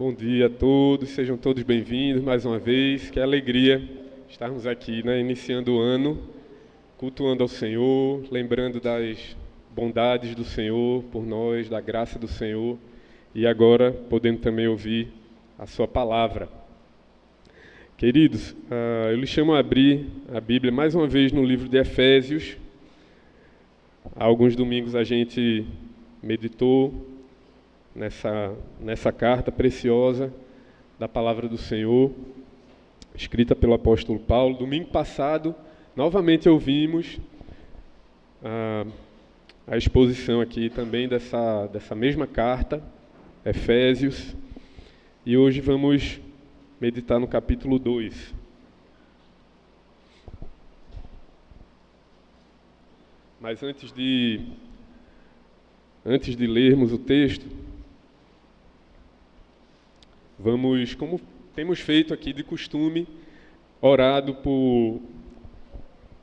Bom dia a todos, sejam todos bem-vindos mais uma vez. Que alegria estarmos aqui, iniciando o ano, cultuando ao Senhor, lembrando das bondades do Senhor por nós, da graça do Senhor, e agora podendo também ouvir a sua palavra. Queridos, eu lhes chamo a abrir a Bíblia mais uma vez no livro de Efésios. Há alguns domingos a gente meditou nessa carta preciosa da palavra do Senhor, escrita pelo apóstolo Paulo. Domingo passado, novamente ouvimos a exposição aqui também dessa mesma carta, Efésios, e hoje vamos meditar no capítulo 2. Mas antes de lermos o texto, vamos, como temos feito aqui de costume, orado por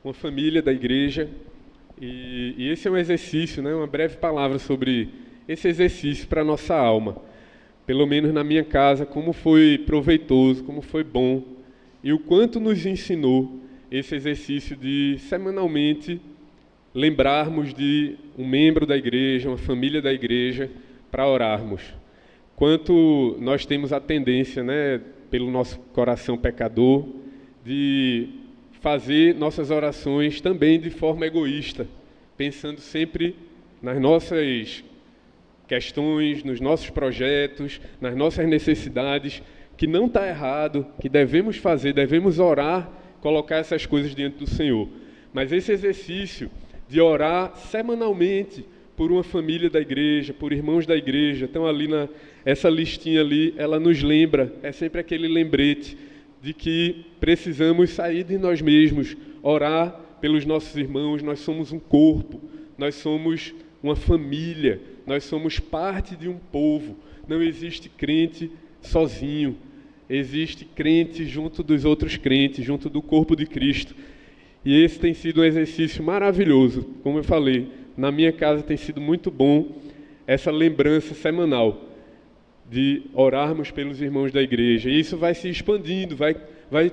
uma família da igreja, e esse é um exercício, uma breve palavra sobre esse exercício para a nossa alma. Pelo menos na minha casa, como foi proveitoso, como foi bom, e o quanto nos ensinou esse exercício de semanalmente lembrarmos de um membro da igreja, uma família da igreja, para orarmos. Quanto nós temos a tendência, pelo nosso coração pecador, de fazer nossas orações também de forma egoísta, pensando sempre nas nossas questões, nos nossos projetos, nas nossas necessidades, que não está errado, que devemos fazer, devemos orar, colocar essas coisas diante do Senhor. Mas esse exercício de orar semanalmente por uma família da igreja, por irmãos da igreja, estão ali essa listinha ali, ela nos lembra, é sempre aquele lembrete de que precisamos sair de nós mesmos, orar pelos nossos irmãos. Nós somos um corpo, nós somos uma família, nós somos parte de um povo. Não existe crente sozinho, existe crente junto dos outros crentes, junto do corpo de Cristo. E esse tem sido um exercício maravilhoso. Como eu falei, na minha casa tem sido muito bom essa lembrança semanal de orarmos pelos irmãos da igreja. E isso vai se expandindo, vai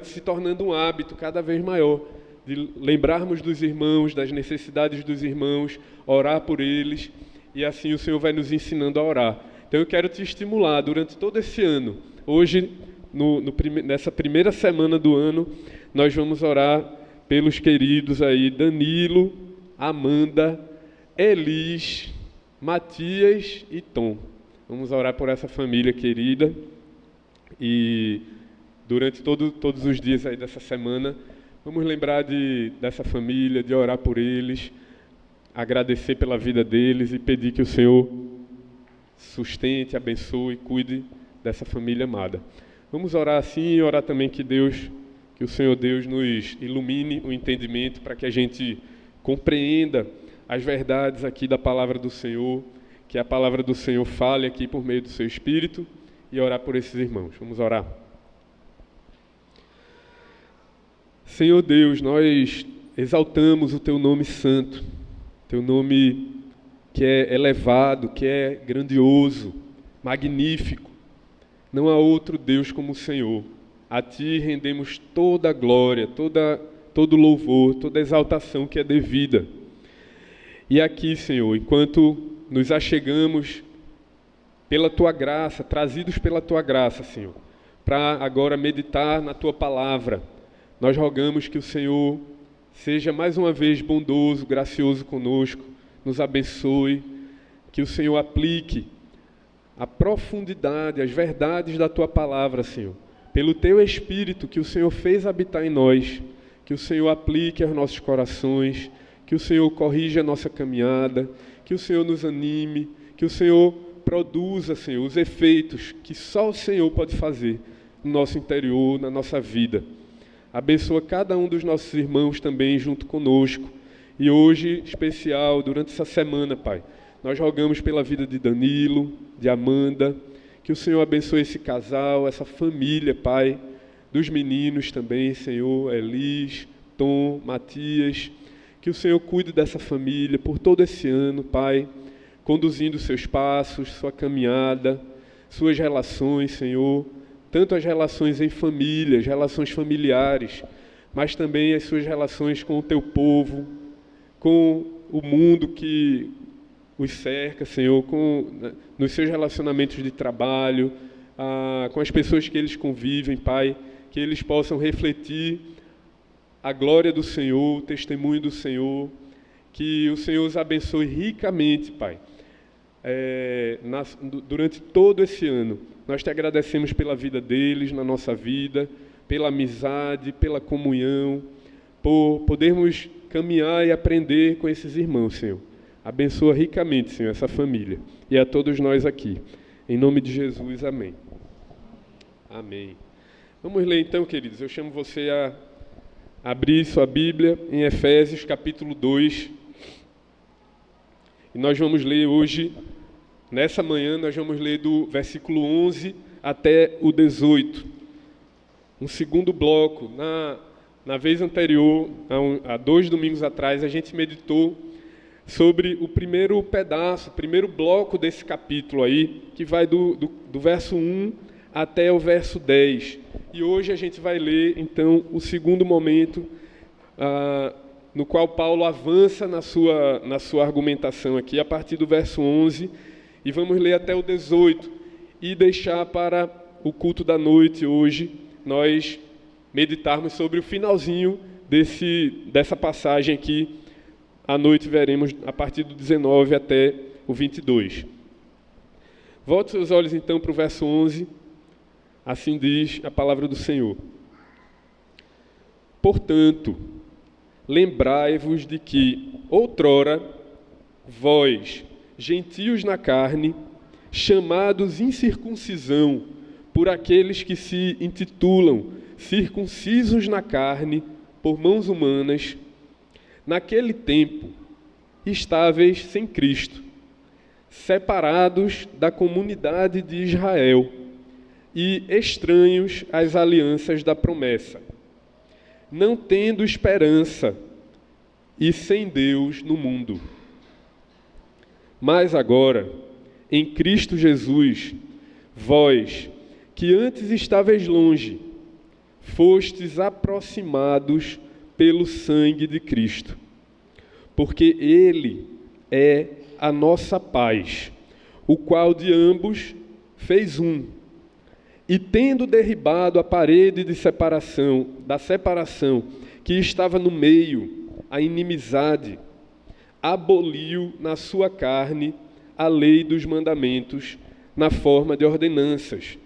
se tornando um hábito cada vez maior, de lembrarmos dos irmãos, das necessidades dos irmãos, orar por eles, e assim o Senhor vai nos ensinando a orar. Então eu quero te estimular durante todo esse ano. Hoje, nessa primeira semana do ano, nós vamos orar pelos queridos aí, Danilo, Amanda, Elis, Matias e Tom. Vamos orar por essa família querida, e durante todos os dias aí dessa semana, vamos lembrar dessa família, de orar por eles, agradecer pela vida deles e pedir que o Senhor sustente, abençoe, cuide dessa família amada. Vamos orar assim e orar também que o Senhor Deus nos ilumine o entendimento para que a gente compreenda as verdades aqui da palavra do Senhor, que a palavra do Senhor fale aqui por meio do seu Espírito, e orar por esses irmãos. Vamos orar. Senhor Deus, nós exaltamos o teu nome santo, teu nome que é elevado, que é grandioso, magnífico. Não há outro Deus como o Senhor. A ti rendemos toda a glória, todo louvor, toda a exaltação que é devida. E aqui, Senhor, enquanto nos achegamos pela Tua graça, trazidos pela Tua graça, Senhor, para agora meditar na Tua palavra, nós rogamos que o Senhor seja mais uma vez bondoso, gracioso conosco, nos abençoe, que o Senhor aplique a profundidade, as verdades da Tua palavra, Senhor, pelo Teu Espírito que o Senhor fez habitar em nós, que o Senhor aplique aos nossos corações, que o Senhor corrija a nossa caminhada, que o Senhor nos anime, que o Senhor produza, Senhor, os efeitos que só o Senhor pode fazer no nosso interior, na nossa vida. Abençoa cada um dos nossos irmãos também junto conosco. E hoje, especial, durante essa semana, Pai, nós rogamos pela vida de Danilo, de Amanda, que o Senhor abençoe esse casal, essa família, Pai, dos meninos também, Senhor, Elis, Tom, Matias, que o Senhor cuide dessa família por todo esse ano, Pai, conduzindo seus passos, sua caminhada, suas relações, Senhor, tanto as relações em família, as relações familiares, mas também as suas relações com o teu povo, com o mundo que os cerca, Senhor, nos seus relacionamentos de trabalho, com as pessoas que eles convivem, Pai, que eles possam refletir a glória do Senhor, o testemunho do Senhor, que o Senhor os abençoe ricamente, Pai. Durante todo esse ano, nós te agradecemos pela vida deles, na nossa vida, pela amizade, pela comunhão, por podermos caminhar e aprender com esses irmãos, Senhor. Abençoa ricamente, Senhor, essa família e a todos nós aqui. Em nome de Jesus, amém. Amém. Vamos ler então, queridos. Eu chamo você a abrir sua Bíblia em Efésios, capítulo 2. E nós vamos ler hoje, nessa manhã, nós vamos ler do versículo 11 até o 18. Um segundo bloco. Na vez anterior, há 2 domingos atrás, a gente meditou sobre o primeiro pedaço, o primeiro bloco desse capítulo aí, que vai do verso 1 até o verso 10. E hoje a gente vai ler, então, o segundo momento, no qual Paulo avança na sua argumentação aqui, a partir do verso 11, e vamos ler até o 18, e deixar para o culto da noite hoje, nós meditarmos sobre o finalzinho dessa passagem aqui. À noite veremos a partir do 19 até o 22. Volte seus olhos então para o verso 11. Assim diz a palavra do Senhor. Portanto, lembrai-vos de que, outrora, vós, gentios na carne, chamados incircuncisão por aqueles que se intitulam circuncisos na carne por mãos humanas, naquele tempo, estáveis sem Cristo, separados da comunidade de Israel e estranhos às alianças da promessa, não tendo esperança e sem Deus no mundo. Mas agora, em Cristo Jesus, vós, que antes estáveis longe, fostes aproximados pelo sangue de Cristo, porque Ele é a nossa paz, o qual de ambos fez um, e tendo derribado a parede da separação que estava no meio, a inimizade, aboliu na sua carne a lei dos mandamentos na forma de ordenanças,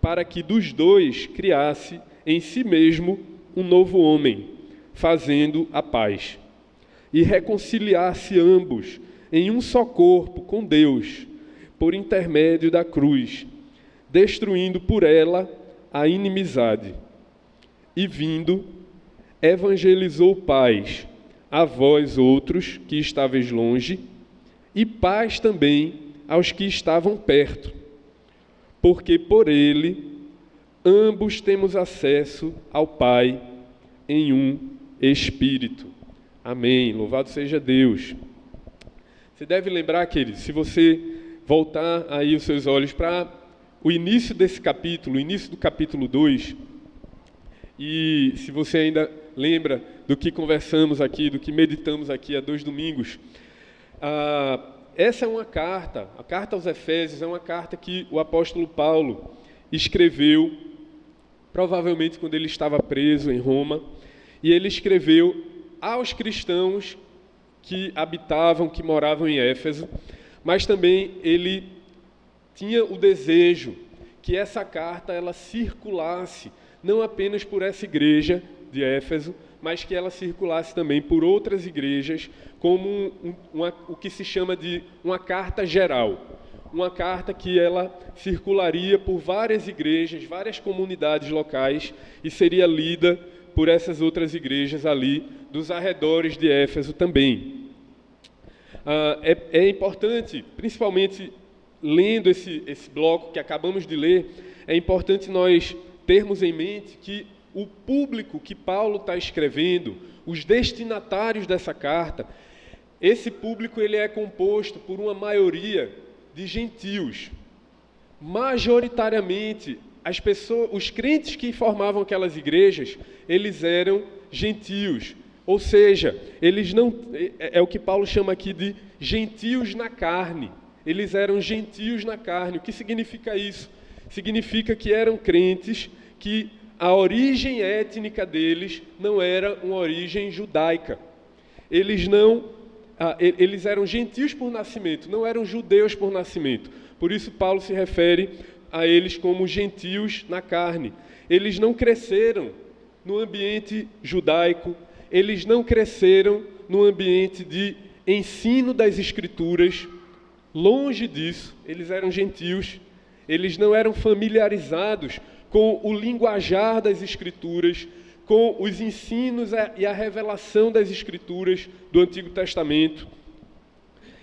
para que dos dois criasse em si mesmo um novo homem, fazendo a paz, e reconciliar-se ambos em um só corpo com Deus, por intermédio da cruz, destruindo por ela a inimizade. E vindo, evangelizou paz a vós outros que estáveis longe, e paz também aos que estavam perto, porque por ele ambos temos acesso ao Pai em um Espírito. Amém. Louvado seja Deus. Você deve lembrar, querido, se você voltar aí os seus olhos para o início desse capítulo, o início do capítulo 2, e se você ainda lembra do que conversamos aqui, do que meditamos aqui há 2 domingos, essa é uma carta, a carta aos Efésios é uma carta que o apóstolo Paulo escreveu, provavelmente quando ele estava preso em Roma, e ele escreveu aos cristãos que habitavam, que moravam em Éfeso, mas também ele tinha o desejo que essa carta ela circulasse, não apenas por essa igreja de Éfeso, mas que ela circulasse também por outras igrejas, como o que se chama de uma carta geral. Uma carta que ela circularia por várias igrejas, várias comunidades locais, e seria lida por essas outras igrejas ali dos arredores de Éfeso também. É importante, principalmente lendo esse bloco que acabamos de ler, é importante nós termos em mente que o público que Paulo está escrevendo, os destinatários dessa carta, esse público ele é composto por uma maioria de gentios. majoritariamente, os crentes que formavam aquelas igrejas, eles eram gentios. Ou seja, eles não, é o que Paulo chama aqui de gentios na carne. Eles eram gentios na carne. O que significa isso? Significa que eram crentes que a origem étnica deles não era uma origem judaica. Eles eram gentios por nascimento, não eram judeus por nascimento. Por isso Paulo se refere a eles como gentios na carne. Eles não cresceram no ambiente judaico, eles não cresceram no ambiente de ensino das Escrituras. Longe disso, eles eram gentios, eles não eram familiarizados com o linguajar das Escrituras, com os ensinos e a revelação das Escrituras do Antigo Testamento.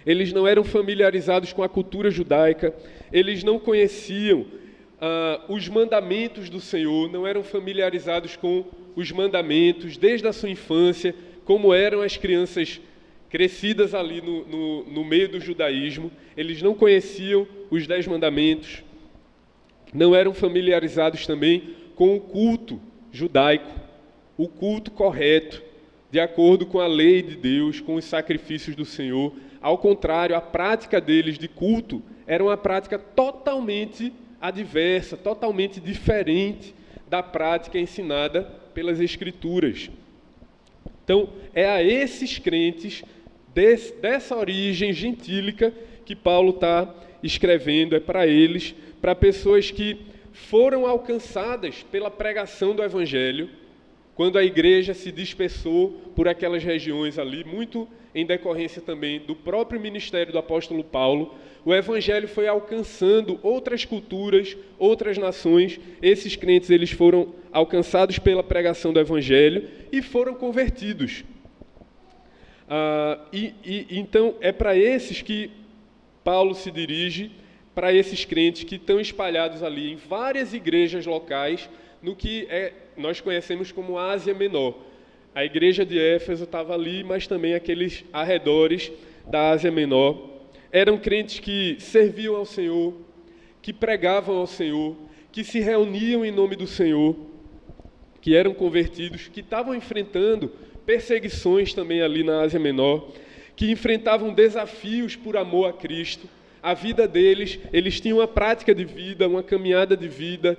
Eles não eram familiarizados com a cultura judaica, eles não conheciam os mandamentos do Senhor, não eram familiarizados com os mandamentos desde a sua infância, como eram as crianças crescidas ali no meio do judaísmo. Eles não conheciam os 10 mandamentos, não eram familiarizados também com o culto judaico, o culto correto, de acordo com a lei de Deus, com os sacrifícios do Senhor. Ao contrário, a prática deles de culto era uma prática totalmente adversa, totalmente diferente da prática ensinada pelas Escrituras. Então, é a esses crentes dessa origem gentílica que Paulo está escrevendo, é para eles, para pessoas que foram alcançadas pela pregação do Evangelho, quando a igreja se dispersou por aquelas regiões ali, muito em decorrência também do próprio ministério do apóstolo Paulo. O Evangelho foi alcançando outras culturas, outras nações. Esses crentes, eles foram alcançados pela pregação do Evangelho e foram convertidos. Então, é para esses que Paulo se dirige, para esses crentes que estão espalhados ali em várias igrejas locais, no que nós conhecemos como Ásia Menor. A igreja de Éfeso estava ali, mas também aqueles arredores da Ásia Menor. Eram crentes que serviam ao Senhor, que pregavam ao Senhor, que se reuniam em nome do Senhor, que eram convertidos, que estavam enfrentando perseguições também ali na Ásia Menor, que enfrentavam desafios por amor a Cristo. A vida deles, eles tinham uma prática de vida, uma caminhada de vida,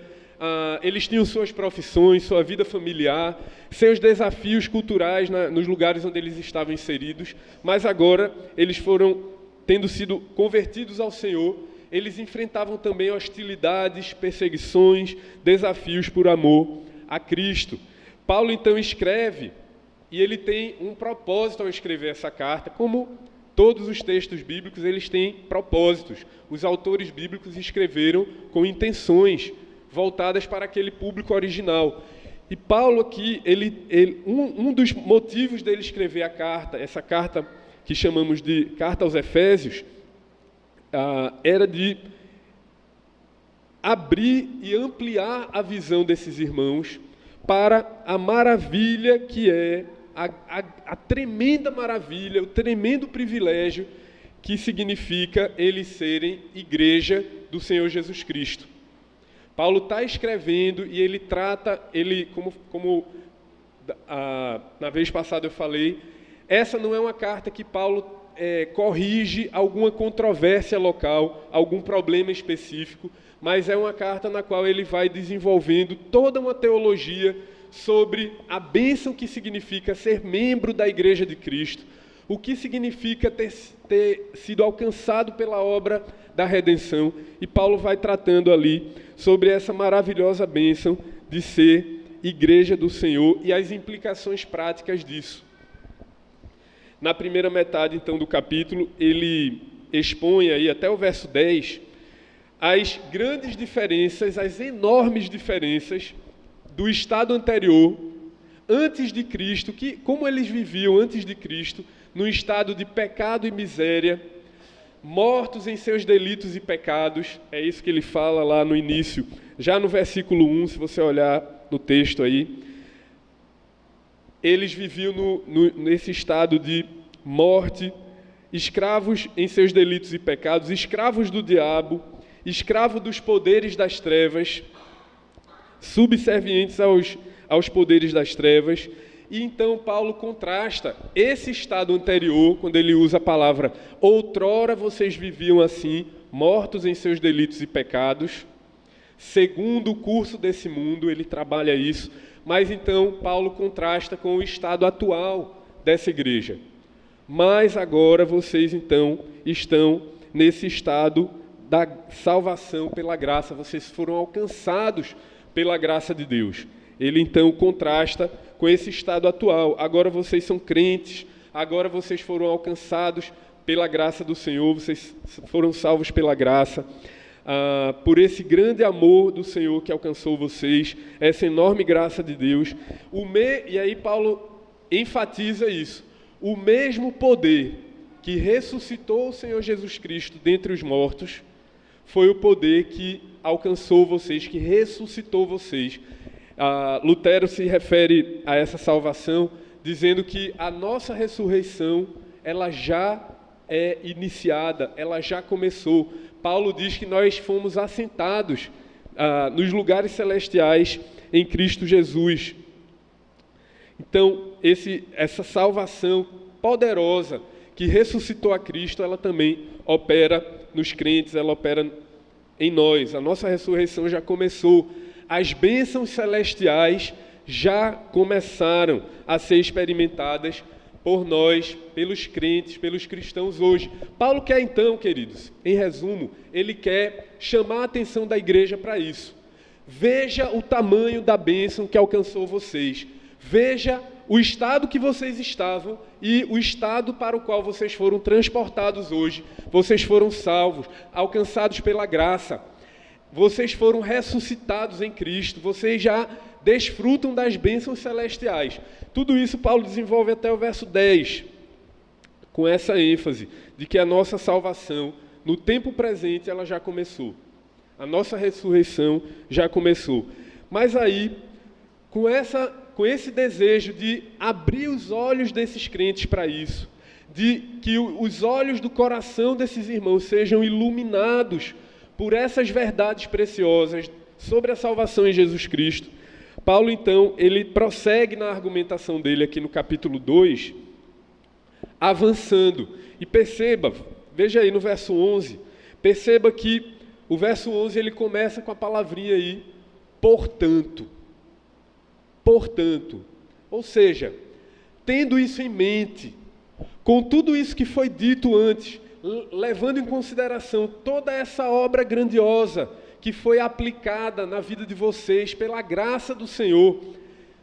eles tinham suas profissões, sua vida familiar, seus desafios culturais nos lugares onde eles estavam inseridos, mas agora eles foram, tendo sido convertidos ao Senhor, eles enfrentavam também hostilidades, perseguições, desafios por amor a Cristo. Paulo então escreve, e ele tem um propósito ao escrever essa carta, como todos os textos bíblicos, eles têm propósitos. Os autores bíblicos escreveram com intenções voltadas para aquele público original. E Paulo aqui, um dos motivos dele escrever a carta, essa carta que chamamos de Carta aos Efésios, era de abrir e ampliar a visão desses irmãos para a maravilha que é, a tremenda maravilha, o tremendo privilégio que significa eles serem igreja do Senhor Jesus Cristo. Paulo está escrevendo e ele trata, como na vez passada eu falei, essa não é uma carta que Paulo corrige alguma controvérsia local, algum problema específico, mas é uma carta na qual ele vai desenvolvendo toda uma teologia sobre a bênção que significa ser membro da Igreja de Cristo, o que significa ter sido alcançado pela obra da redenção, e Paulo vai tratando ali sobre essa maravilhosa bênção de ser igreja do Senhor e as implicações práticas disso. Na primeira metade, então, do capítulo, ele expõe aí até o verso 10 as grandes diferenças, as enormes diferenças do estado anterior, antes de Cristo, como eles viviam antes de Cristo, num estado de pecado e miséria, mortos em seus delitos e pecados. É isso que ele fala lá no início, já no versículo 1, se você olhar no texto aí. Eles viviam nesse estado de morte, escravos em seus delitos e pecados, escravos do diabo, escravo dos poderes das trevas, subservientes aos poderes das trevas. E então Paulo contrasta esse estado anterior, quando ele usa a palavra outrora vocês viviam assim, mortos em seus delitos e pecados, segundo o curso desse mundo, ele trabalha isso, mas então Paulo contrasta com o estado atual dessa igreja. Mas agora vocês então estão nesse estado da salvação pela graça, vocês foram alcançados pela graça de Deus. Ele então contrasta com esse estado atual. Agora vocês são crentes, agora vocês foram alcançados pela graça do Senhor, vocês foram salvos pela graça, por esse grande amor do Senhor que alcançou vocês, essa enorme graça de Deus. E aí Paulo enfatiza isso. O mesmo poder que ressuscitou o Senhor Jesus Cristo dentre os mortos foi o poder que alcançou vocês, que ressuscitou vocês. Lutero se refere a essa salvação dizendo que a nossa ressurreição ela já é iniciada, ela já começou. Paulo diz que nós fomos assentados nos lugares celestiais em Cristo Jesus. Então, essa salvação poderosa que ressuscitou a Cristo, ela também opera nos crentes, ela opera em nós. A nossa ressurreição já começou. As bênçãos celestiais já começaram a ser experimentadas por nós, pelos crentes, pelos cristãos hoje. Paulo quer então, queridos, em resumo, ele quer chamar a atenção da igreja para isso. Veja o tamanho da bênção que alcançou vocês. Veja o estado que vocês estavam e o estado para o qual vocês foram transportados hoje. Vocês foram salvos, alcançados pela graça. Vocês foram ressuscitados em Cristo. Vocês já desfrutam das bênçãos celestiais. Tudo isso Paulo desenvolve até o verso 10, com essa ênfase de que a nossa salvação, no tempo presente, ela já começou. A nossa ressurreição já começou. Mas aí, com esse desejo de abrir os olhos desses crentes para isso, de que os olhos do coração desses irmãos sejam iluminados por essas verdades preciosas sobre a salvação em Jesus Cristo, Paulo, então, ele prossegue na argumentação dele aqui no capítulo 2, avançando. E perceba, veja aí no verso 11, perceba que o verso 11 ele começa com a palavrinha aí, portanto. Portanto, ou seja, tendo isso em mente, com tudo isso que foi dito antes, levando em consideração toda essa obra grandiosa que foi aplicada na vida de vocês pela graça do Senhor,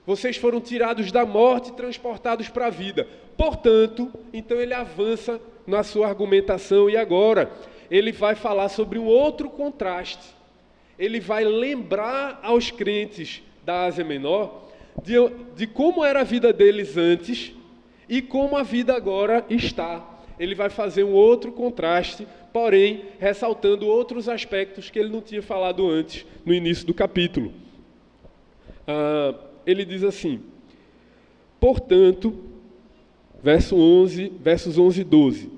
vocês foram tirados da morte e transportados para a vida. Portanto, então ele avança na sua argumentação e agora ele vai falar sobre um outro contraste. Ele vai lembrar aos crentes da Ásia Menor de como era a vida deles antes e como a vida agora está. Ele vai fazer um outro contraste, porém, ressaltando outros aspectos que ele não tinha falado antes, no início do capítulo. Ele diz assim, portanto, versos 11 e 12,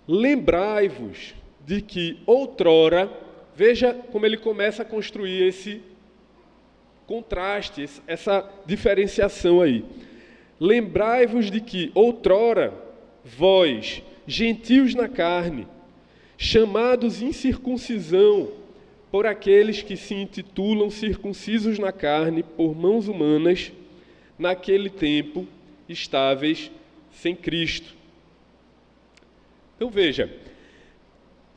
lembrai-vos de que outrora, veja como ele começa a construir esse contraste, essa diferenciação aí. Lembrai-vos de que outrora, vós, gentios na carne, chamados incircuncisão por aqueles que se intitulam circuncisos na carne por mãos humanas, naquele tempo estáveis sem Cristo. Então veja,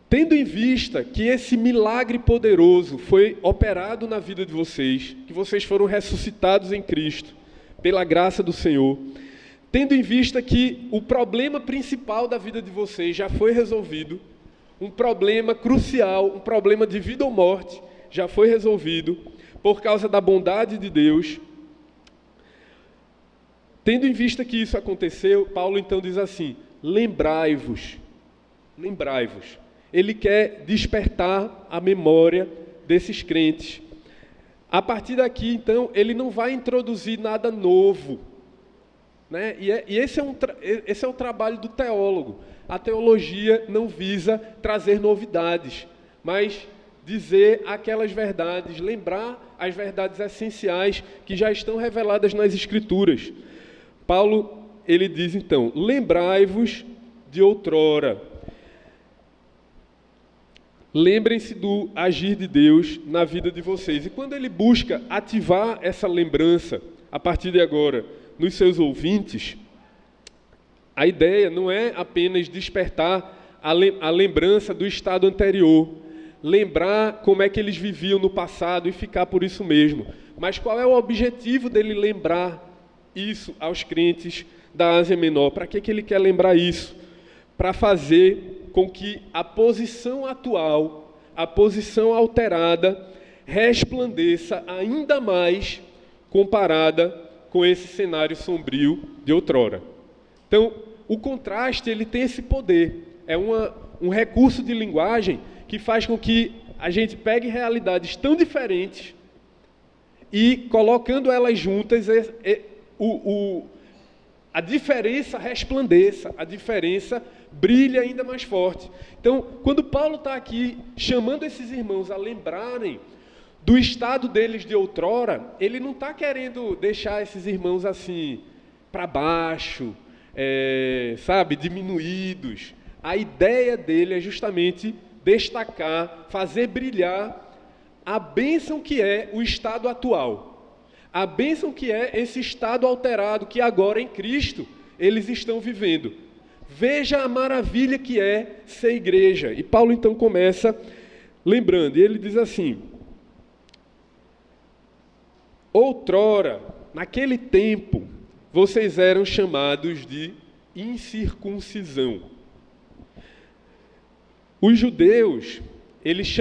tendo em vista que esse milagre poderoso foi operado na vida de vocês, que vocês foram ressuscitados em Cristo, pela graça do Senhor, tendo em vista que o problema principal da vida de vocês já foi resolvido, um problema crucial, um problema de vida ou morte, já foi resolvido por causa da bondade de Deus. Tendo em vista que isso aconteceu, Paulo então diz assim, lembrai-vos. Ele quer despertar a memória desses crentes. A partir daqui, então, ele não vai introduzir nada novo, né? E esse é o trabalho do teólogo. A teologia não visa trazer novidades, mas dizer aquelas verdades, lembrar as verdades essenciais que já estão reveladas nas Escrituras. Paulo, ele diz então, lembrai-vos de outrora. Lembrem-se do agir de Deus na vida de vocês. E quando ele busca ativar essa lembrança, a partir de agora, nos seus ouvintes, a ideia não é apenas despertar a lembrança do estado anterior, lembrar como é que eles viviam no passado e ficar por isso mesmo. Mas qual é o objetivo dele lembrar isso aos crentes da Ásia Menor? Para que ele quer lembrar isso? Para fazer com que a posição atual, a posição alterada, resplandeça ainda mais comparada com esse cenário sombrio de outrora. Então, o contraste ele tem esse poder. É um recurso de linguagem que faz com que a gente pegue realidades tão diferentes e, colocando elas juntas, a diferença resplandeça, a diferença brilha ainda mais forte. Então, quando Paulo está aqui chamando esses irmãos a lembrarem do estado deles de outrora, ele não está querendo deixar esses irmãos assim, para baixo, diminuídos. A ideia dele é justamente destacar, fazer brilhar a bênção que é o estado atual. A bênção que é esse estado alterado que agora em Cristo eles estão vivendo. Veja a maravilha que é ser igreja. E Paulo então começa lembrando, e ele diz assim: outrora, naquele tempo, vocês eram chamados de incircuncisão. Os judeus, eles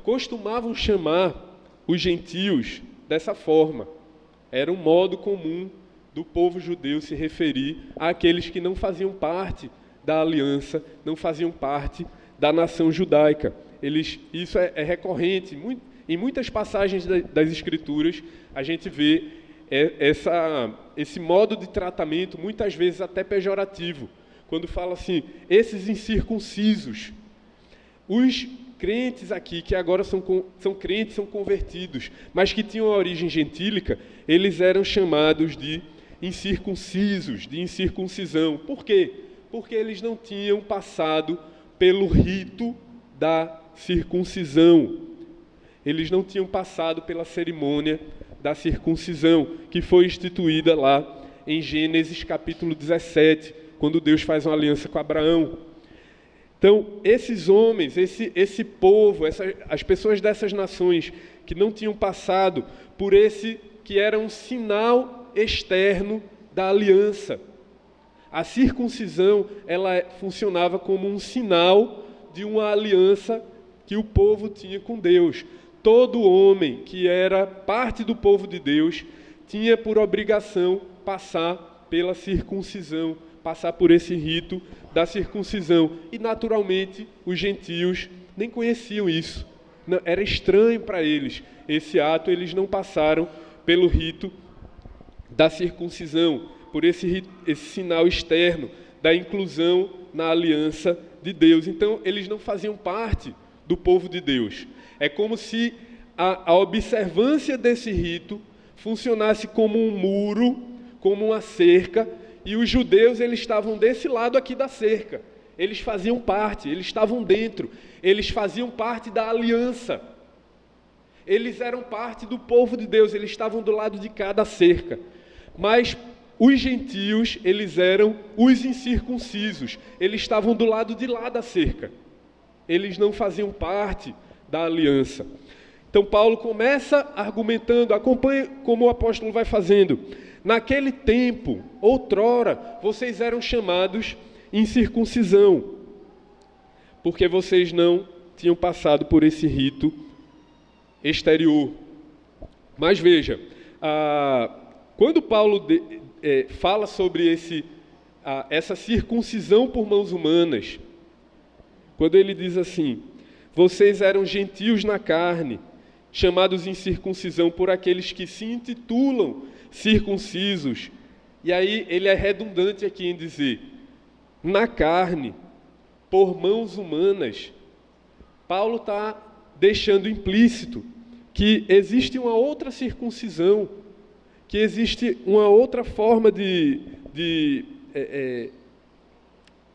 costumavam chamar os gentios dessa forma. Era um modo comum do povo judeu se referir àqueles que não faziam parte da aliança, não faziam parte da nação judaica. Isso é recorrente. Em muitas passagens das Escrituras, a gente vê esse modo de tratamento, muitas vezes até pejorativo, quando fala assim, esses incircuncisos. Os crentes aqui, que agora são crentes, são convertidos, mas que tinham a origem gentílica, eles eram chamados de incircuncisos, de incircuncisão. Por quê? Porque eles não tinham passado pelo rito da circuncisão. Eles não tinham passado pela cerimônia da circuncisão, que foi instituída lá em Gênesis capítulo 17, quando Deus faz uma aliança com Abraão. Então, esses homens, esse povo, as pessoas dessas nações que não tinham passado por esse que era um sinal externo da aliança. A circuncisão, ela funcionava como um sinal de uma aliança que o povo tinha com Deus. Todo homem que era parte do povo de Deus tinha por obrigação passar pela circuncisão, passar por esse rito da circuncisão. E, naturalmente, os gentios nem conheciam isso. Não, era estranho para eles esse ato, eles não passaram pelo rito da circuncisão, por esse sinal externo da inclusão na aliança de Deus. Então, eles não faziam parte do povo de Deus. É como se a observância desse rito funcionasse como um muro, como uma cerca, e os judeus eles estavam desse lado aqui da cerca. Eles faziam parte, eles estavam dentro, eles faziam parte da aliança. Eles eram parte do povo de Deus, eles estavam do lado de cá da cerca. Mas os gentios, eles eram os incircuncisos, eles estavam do lado de lá da cerca. Eles não faziam parte da aliança. Então Paulo começa argumentando, acompanhe como o apóstolo vai fazendo. Naquele tempo, outrora, vocês eram chamados incircuncisão, porque vocês não tinham passado por esse rito exterior. Mas veja, quando Paulo fala sobre essa circuncisão por mãos humanas, quando ele diz assim, vocês eram gentios na carne, chamados incircuncisão por aqueles que se intitulam circuncisos. E aí ele é redundante aqui em dizer, na carne, por mãos humanas. Paulo está deixando implícito que existe uma outra circuncisão, que existe uma outra forma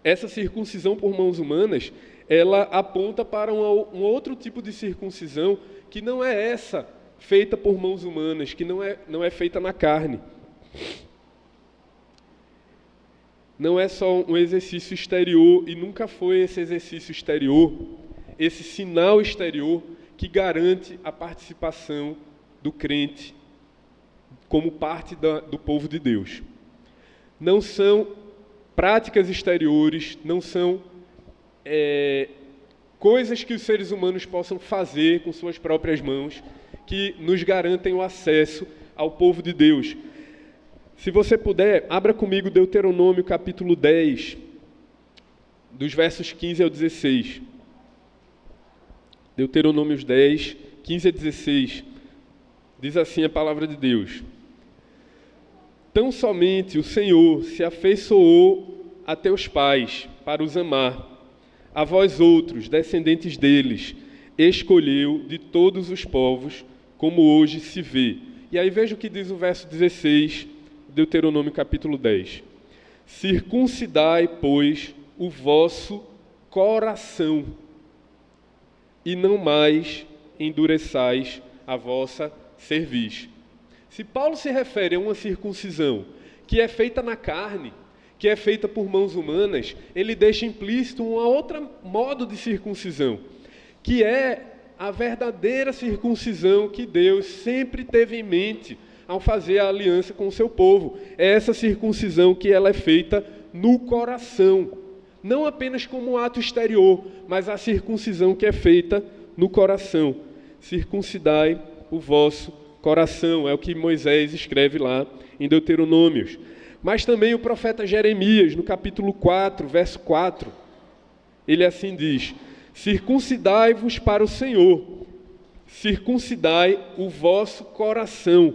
essa circuncisão por mãos humanas, ela aponta para um outro tipo de circuncisão que não é essa feita por mãos humanas, que não é feita na carne. Não é só um exercício exterior, e nunca foi esse exercício exterior, esse sinal exterior que garante a participação do crente como parte do povo de Deus. Não são práticas exteriores, não são coisas que os seres humanos possam fazer com suas próprias mãos que nos garantem o acesso ao povo de Deus. Se você puder, abra comigo Deuteronômio capítulo 10, dos versos 15 ao 16. Deuteronômio 10, 15 a 16. Diz assim a palavra de Deus: Tão somente o Senhor se afeiçoou a teus pais para os amar. A vós outros, descendentes deles, escolheu de todos os povos, como hoje se vê. E aí veja o que diz o verso 16, Deuteronômio capítulo 10. Circuncidai, pois, o vosso coração, e não mais endureçais a vossa cerviz. Se Paulo se refere a uma circuncisão que é feita na carne, que é feita por mãos humanas, ele deixa implícito um outro modo de circuncisão, que é a verdadeira circuncisão que Deus sempre teve em mente ao fazer a aliança com o seu povo. É essa circuncisão que ela é feita no coração, não apenas como um ato exterior, mas a circuncisão que é feita no coração. Circuncidai o vosso coração, é o que Moisés escreve lá em Deuteronômios. Mas também o profeta Jeremias, no capítulo 4, verso 4, ele assim diz: circuncidai-vos para o Senhor, circuncidai o vosso coração,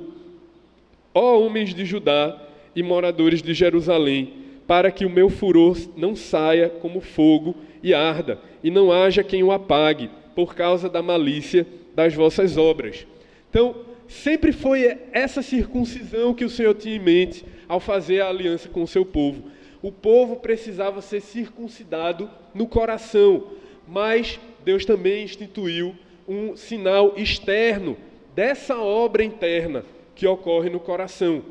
ó homens de Judá e moradores de Jerusalém, para que o meu furor não saia como fogo e arda, e não haja quem o apague, por causa da malícia das vossas obras. Então, sempre foi essa circuncisão que o Senhor tinha em mente ao fazer a aliança com o seu povo. O povo precisava ser circuncidado no coração, mas Deus também instituiu um sinal externo dessa obra interna que ocorre no coração.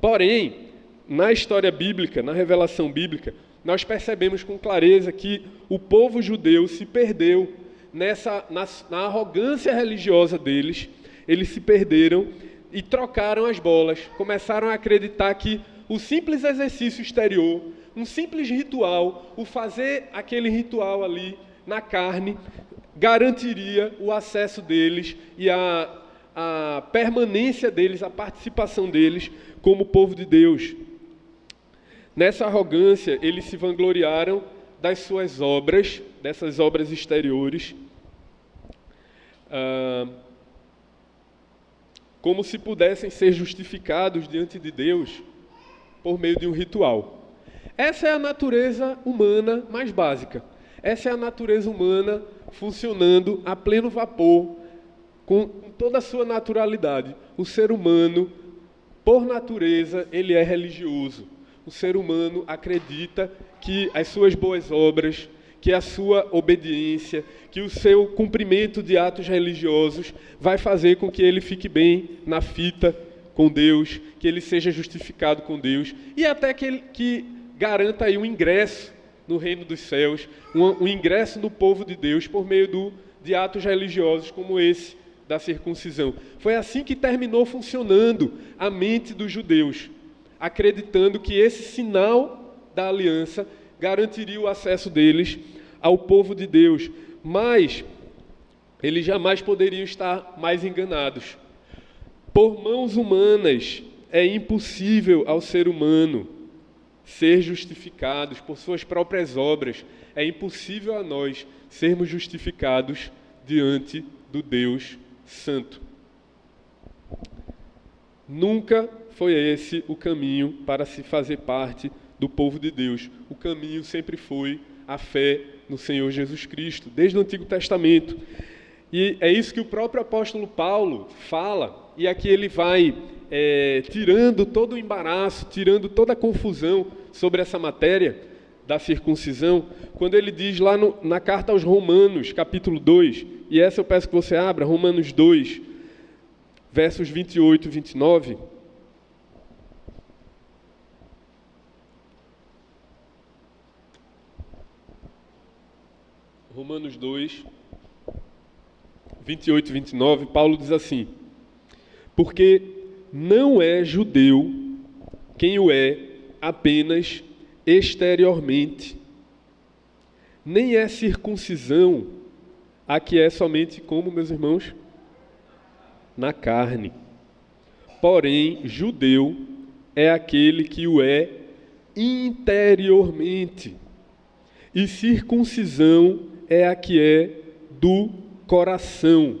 Porém, na história bíblica, na revelação bíblica, nós percebemos com clareza que o povo judeu se perdeu na arrogância religiosa deles. Eles se perderam e trocaram as bolas, começaram a acreditar que o simples exercício exterior, um simples ritual, o fazer aquele ritual ali na carne, garantiria o acesso deles e a permanência deles, a participação deles como povo de Deus. Nessa arrogância, eles se vangloriaram das suas obras, dessas obras exteriores, como se pudessem ser justificados diante de Deus por meio de um ritual. Essa é a natureza humana mais básica. Essa é a natureza humana funcionando a pleno vapor, com toda a sua naturalidade. O ser humano, por natureza, ele é religioso. O ser humano acredita que as suas boas obras, que a sua obediência, que o seu cumprimento de atos religiosos vai fazer com que ele fique bem na fita com Deus, que ele seja justificado com Deus, e até que garanta aí um ingresso no reino dos céus, um ingresso no povo de Deus por meio de atos religiosos como esse da circuncisão. Foi assim que terminou funcionando a mente dos judeus, acreditando que esse sinal da aliança garantiria o acesso deles ao povo de Deus, mas eles jamais poderiam estar mais enganados. Por mãos humanas é impossível ao ser humano ser justificados por suas próprias obras. É impossível a nós sermos justificados diante do Deus Santo. Nunca foi esse o caminho para se fazer parte do povo de Deus. O caminho sempre foi a fé no Senhor Jesus Cristo, desde o Antigo Testamento. E é isso que o próprio apóstolo Paulo fala, e aqui ele vai tirando todo o embaraço, tirando toda a confusão sobre essa matéria da circuncisão, quando ele diz lá na carta aos Romanos, capítulo 2, e essa eu peço que você abra, Romanos 2, versos 28 e 29. Romanos 2, 28 e 29, Paulo diz assim: porque não é judeu quem o é apenas exteriormente, nem é circuncisão a que é somente como, meus irmãos? Na carne. Porém, judeu é aquele que o é interiormente, e circuncisão é a que é do coração,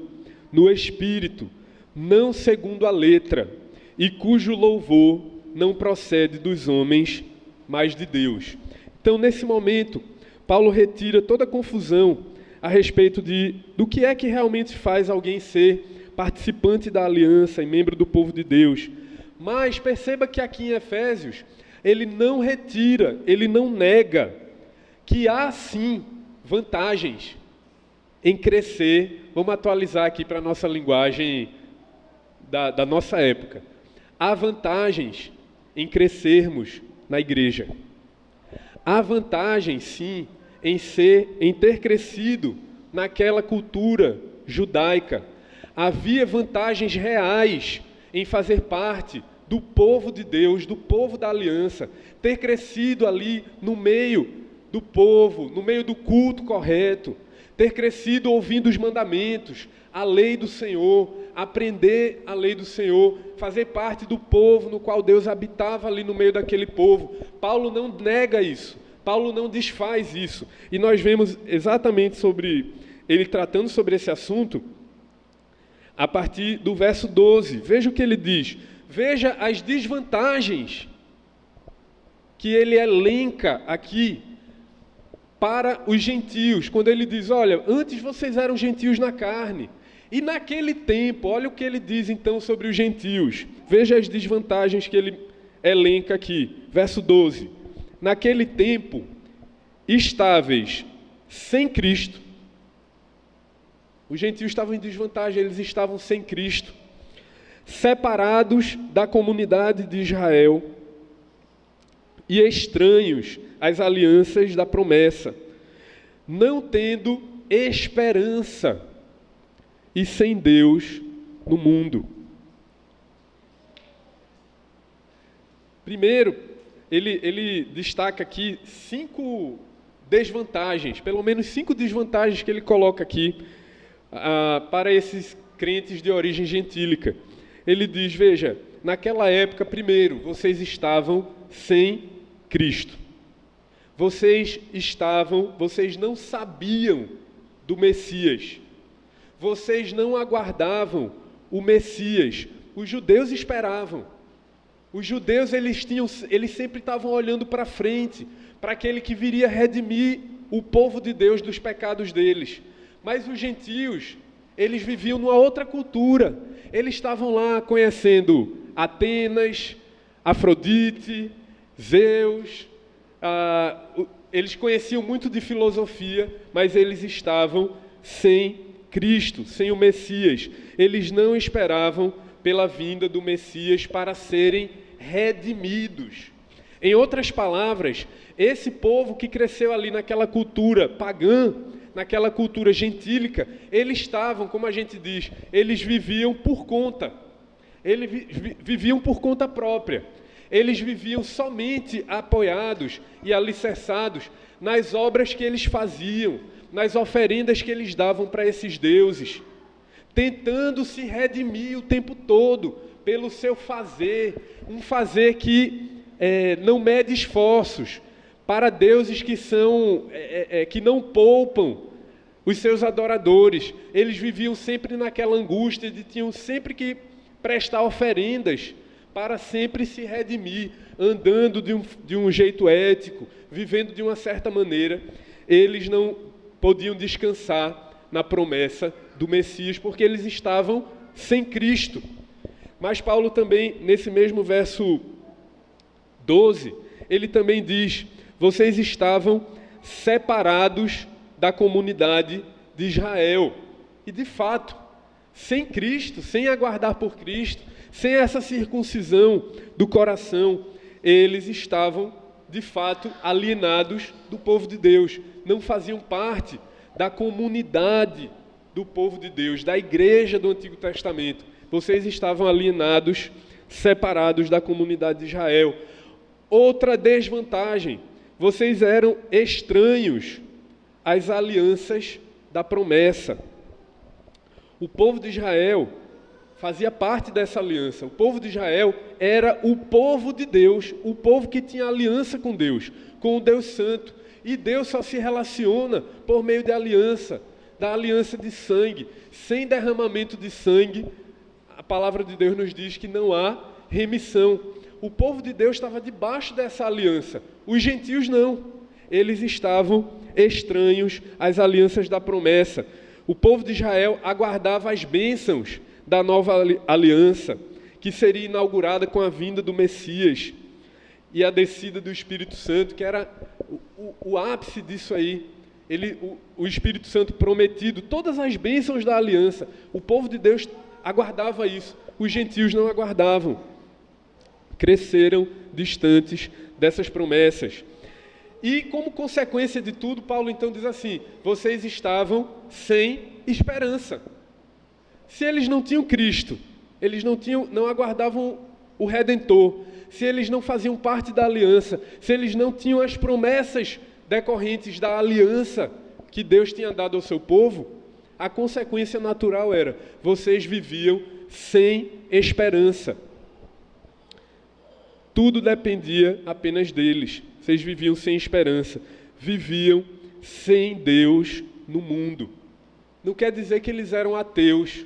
no espírito, não segundo a letra, e cujo louvor não procede dos homens, mas de Deus. Então, nesse momento, Paulo retira toda a confusão a respeito do que é que realmente faz alguém ser participante da aliança e membro do povo de Deus. Mas perceba que aqui em Efésios, ele não retira, ele não nega que há sim vantagens em crescer. Vamos atualizar aqui para a nossa linguagem da nossa época. Há vantagens em crescermos na igreja. Há vantagens, sim, em ter crescido naquela cultura judaica. Havia vantagens reais em fazer parte do povo de Deus, do povo da aliança, ter crescido ali no meio do povo, no meio do culto correto, ter crescido ouvindo os mandamentos, a lei do Senhor, aprender a lei do Senhor, fazer parte do povo no qual Deus habitava ali no meio daquele povo. Paulo não nega isso, Paulo não desfaz isso. E nós vemos exatamente sobre ele tratando sobre esse assunto a partir do verso 12. Veja o que ele diz. Veja as desvantagens que ele elenca aqui para os gentios, quando ele diz, olha, antes vocês eram gentios na carne, e naquele tempo, olha o que ele diz então sobre os gentios, veja as desvantagens que ele elenca aqui, verso 12, naquele tempo, estáveis sem Cristo, os gentios estavam em desvantagem, eles estavam sem Cristo, separados da comunidade de Israel, e estranhos às alianças da promessa, não tendo esperança e sem Deus no mundo. Primeiro, ele destaca aqui 5 desvantagens, pelo menos 5 desvantagens que ele coloca aqui para esses crentes de origem gentílica. Ele diz, veja, naquela época, primeiro, vocês estavam sem Cristo. Vocês não sabiam do Messias. Vocês não aguardavam o Messias. Os judeus esperavam. Os judeus, eles sempre estavam olhando para frente, para aquele que viria redimir o povo de Deus dos pecados deles. Mas os gentios, eles viviam numa outra cultura. Eles estavam lá conhecendo Atenas, Afrodite, Zeus, eles conheciam muito de filosofia, mas eles estavam sem Cristo, sem o Messias. Eles não esperavam pela vinda do Messias para serem redimidos. Em outras palavras, esse povo que cresceu ali naquela cultura pagã, naquela cultura gentílica, eles estavam, como a gente diz, eles viviam por conta. Eles viviam por conta própria. Eles viviam somente apoiados e alicerçados nas obras que eles faziam, nas oferendas que eles davam para esses deuses, tentando se redimir o tempo todo pelo seu fazer, um fazer que não mede esforços para deuses que não poupam os seus adoradores. Eles viviam sempre naquela angústia de tinham sempre que prestar oferendas para sempre se redimir, andando de um jeito ético, vivendo de uma certa maneira. eles não podiam descansar na promessa do Messias, porque eles estavam sem Cristo. Mas Paulo também, nesse mesmo verso 12, ele também diz: vocês estavam separados da comunidade de Israel. E de fato, sem Cristo, sem aguardar por Cristo, sem essa circuncisão do coração, eles estavam, de fato, alienados do povo de Deus. Não faziam parte da comunidade do povo de Deus, da igreja do Antigo Testamento. Vocês estavam alienados, separados da comunidade de Israel. Outra desvantagem: vocês eram estranhos às alianças da promessa. O povo de Israel fazia parte dessa aliança. O povo de Israel era o povo de Deus, o povo que tinha aliança com Deus, com o Deus Santo. E Deus só se relaciona por meio de aliança, da aliança de sangue. Sem derramamento de sangue, a palavra de Deus nos diz que não há remissão. O povo de Deus estava debaixo dessa aliança. Os gentios não. Eles estavam estranhos às alianças da promessa. O povo de Israel aguardava as bênçãos da nova aliança, que seria inaugurada com a vinda do Messias e a descida do Espírito Santo, que era o ápice disso aí. O Espírito Santo prometido, todas as bênçãos da aliança. O povo de Deus aguardava isso. Os gentios não aguardavam. Cresceram distantes dessas promessas. E como consequência de tudo, Paulo então diz assim: vocês estavam sem esperança. Se eles não tinham Cristo, eles não aguardavam o Redentor, se eles não faziam parte da aliança, se eles não tinham as promessas decorrentes da aliança que Deus tinha dado ao seu povo, a consequência natural era: vocês viviam sem esperança. Tudo dependia apenas deles. Vocês viviam sem esperança, viviam sem Deus no mundo. Não quer dizer que eles eram ateus.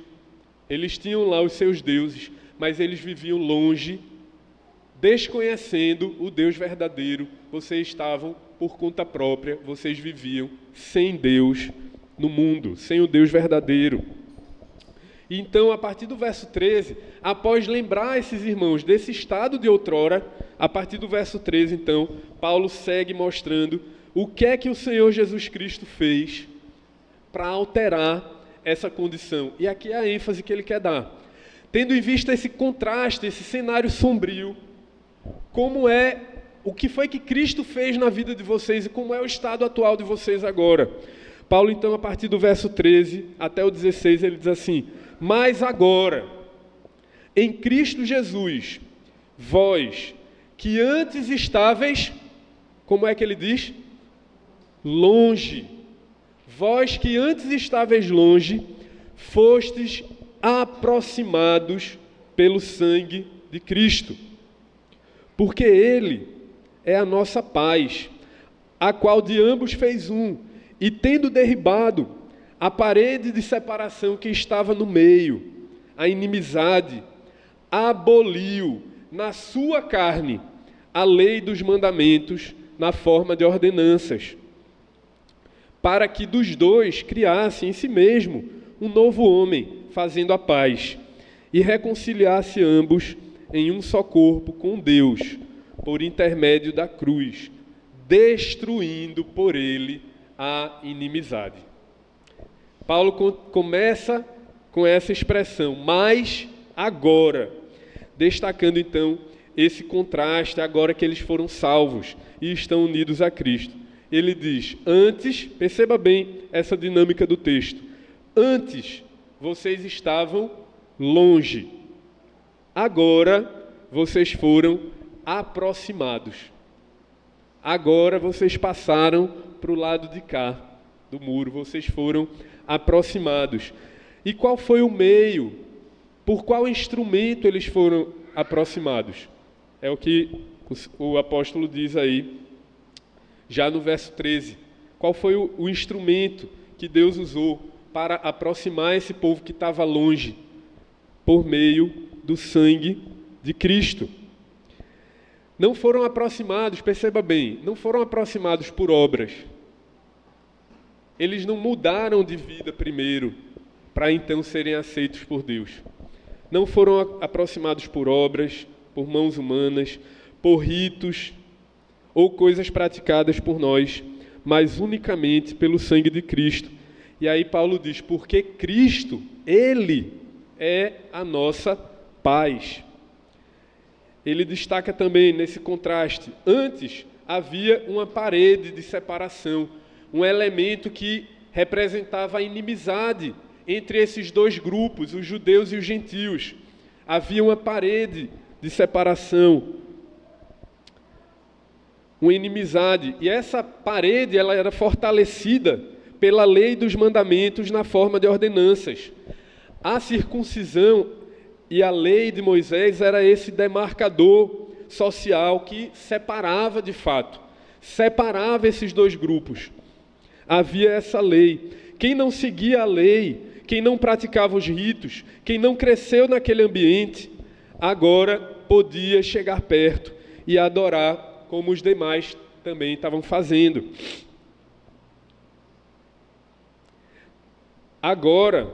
Eles tinham lá os seus deuses, mas eles viviam longe, desconhecendo o Deus verdadeiro. Vocês estavam por conta própria, vocês viviam sem Deus no mundo, sem o Deus verdadeiro. Então, a partir do verso 13, após lembrar esses irmãos desse estado de outrora, a partir do verso 13, então, Paulo segue mostrando o que é que o Senhor Jesus Cristo fez para alterar essa condição. E aqui é a ênfase que ele quer dar. Tendo em vista esse contraste, esse cenário sombrio, o que foi que Cristo fez na vida de vocês e como é o estado atual de vocês agora. Paulo, então, a partir do verso 13 até o 16, ele diz assim: mas agora, em Cristo Jesus, vós que antes estáveis, como é que ele diz? Longe. Vós que antes estáveis longe, fostes aproximados pelo sangue de Cristo. Porque Ele é a nossa paz, a qual de ambos fez um, e tendo derribado a parede de separação que estava no meio, a inimizade, aboliu na sua carne a lei dos mandamentos na forma de ordenanças, para que dos dois criasse em si mesmo um novo homem, fazendo a paz, e reconciliasse ambos em um só corpo com Deus, por intermédio da cruz, destruindo por ele a inimizade. Paulo começa com essa expressão, mas agora, destacando então esse contraste, agora que eles foram salvos e estão unidos a Cristo. Ele diz, antes, perceba bem essa dinâmica do texto, antes vocês estavam longe, agora vocês foram aproximados. Agora vocês passaram para o lado de cá do muro, vocês foram aproximados. E qual foi o meio? Por qual instrumento eles foram aproximados? É o que o apóstolo diz aí, já no verso 13. Qual foi o instrumento que Deus usou para aproximar esse povo que estava longe? Por meio do sangue de Cristo. Não foram aproximados, perceba bem, não foram aproximados por obras. eles não mudaram de vida primeiro, para então serem aceitos por Deus. Não foram aproximados por obras, por mãos humanas, por ritos ou coisas praticadas por nós, mas unicamente pelo sangue de Cristo. E aí Paulo diz, porque Cristo, Ele é a nossa paz. Ele destaca também nesse contraste, antes havia uma parede de separação, um elemento que representava a inimizade entre esses dois grupos, os judeus e os gentios. Havia uma parede de separação, uma inimizade, e essa parede ela era fortalecida pela lei dos mandamentos na forma de ordenanças. A circuncisão e a lei de Moisés era esse demarcador social que separava de fato, separava esses dois grupos. Havia essa lei. Quem não seguia a lei, quem não praticava os ritos, quem não cresceu naquele ambiente, agora podia chegar perto e adorar como os demais também estavam fazendo. Agora,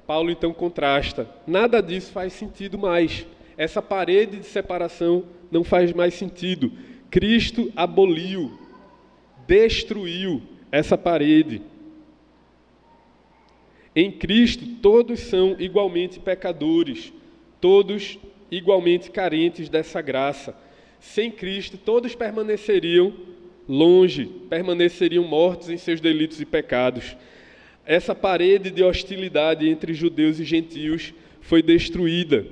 Paulo então contrasta, nada disso faz sentido mais. Essa parede de separação não faz mais sentido. Cristo aboliu, destruiu essa parede. Em Cristo, todos são igualmente pecadores, todos igualmente carentes dessa graça. Sem Cristo, todos permaneceriam longe, permaneceriam mortos em seus delitos e pecados. Essa parede de hostilidade entre judeus e gentios foi destruída.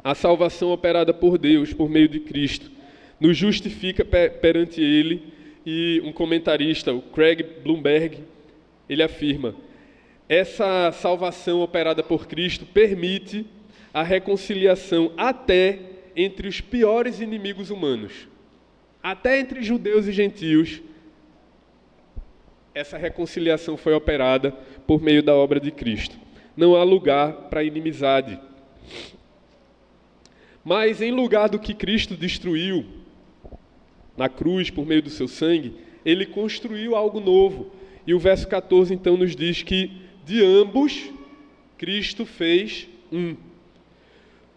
A salvação operada por Deus, por meio de Cristo, nos justifica perante Ele, e um comentarista, o Craig Blomberg, ele afirma: essa salvação operada por Cristo permite a reconciliação até entre os piores inimigos humanos. Até entre judeus e gentios, essa reconciliação foi operada por meio da obra de Cristo. Não há lugar para inimizade. Mas em lugar do que Cristo destruiu na cruz por meio do seu sangue, Ele construiu algo novo. E o verso 14 então nos diz que de ambos Cristo fez um.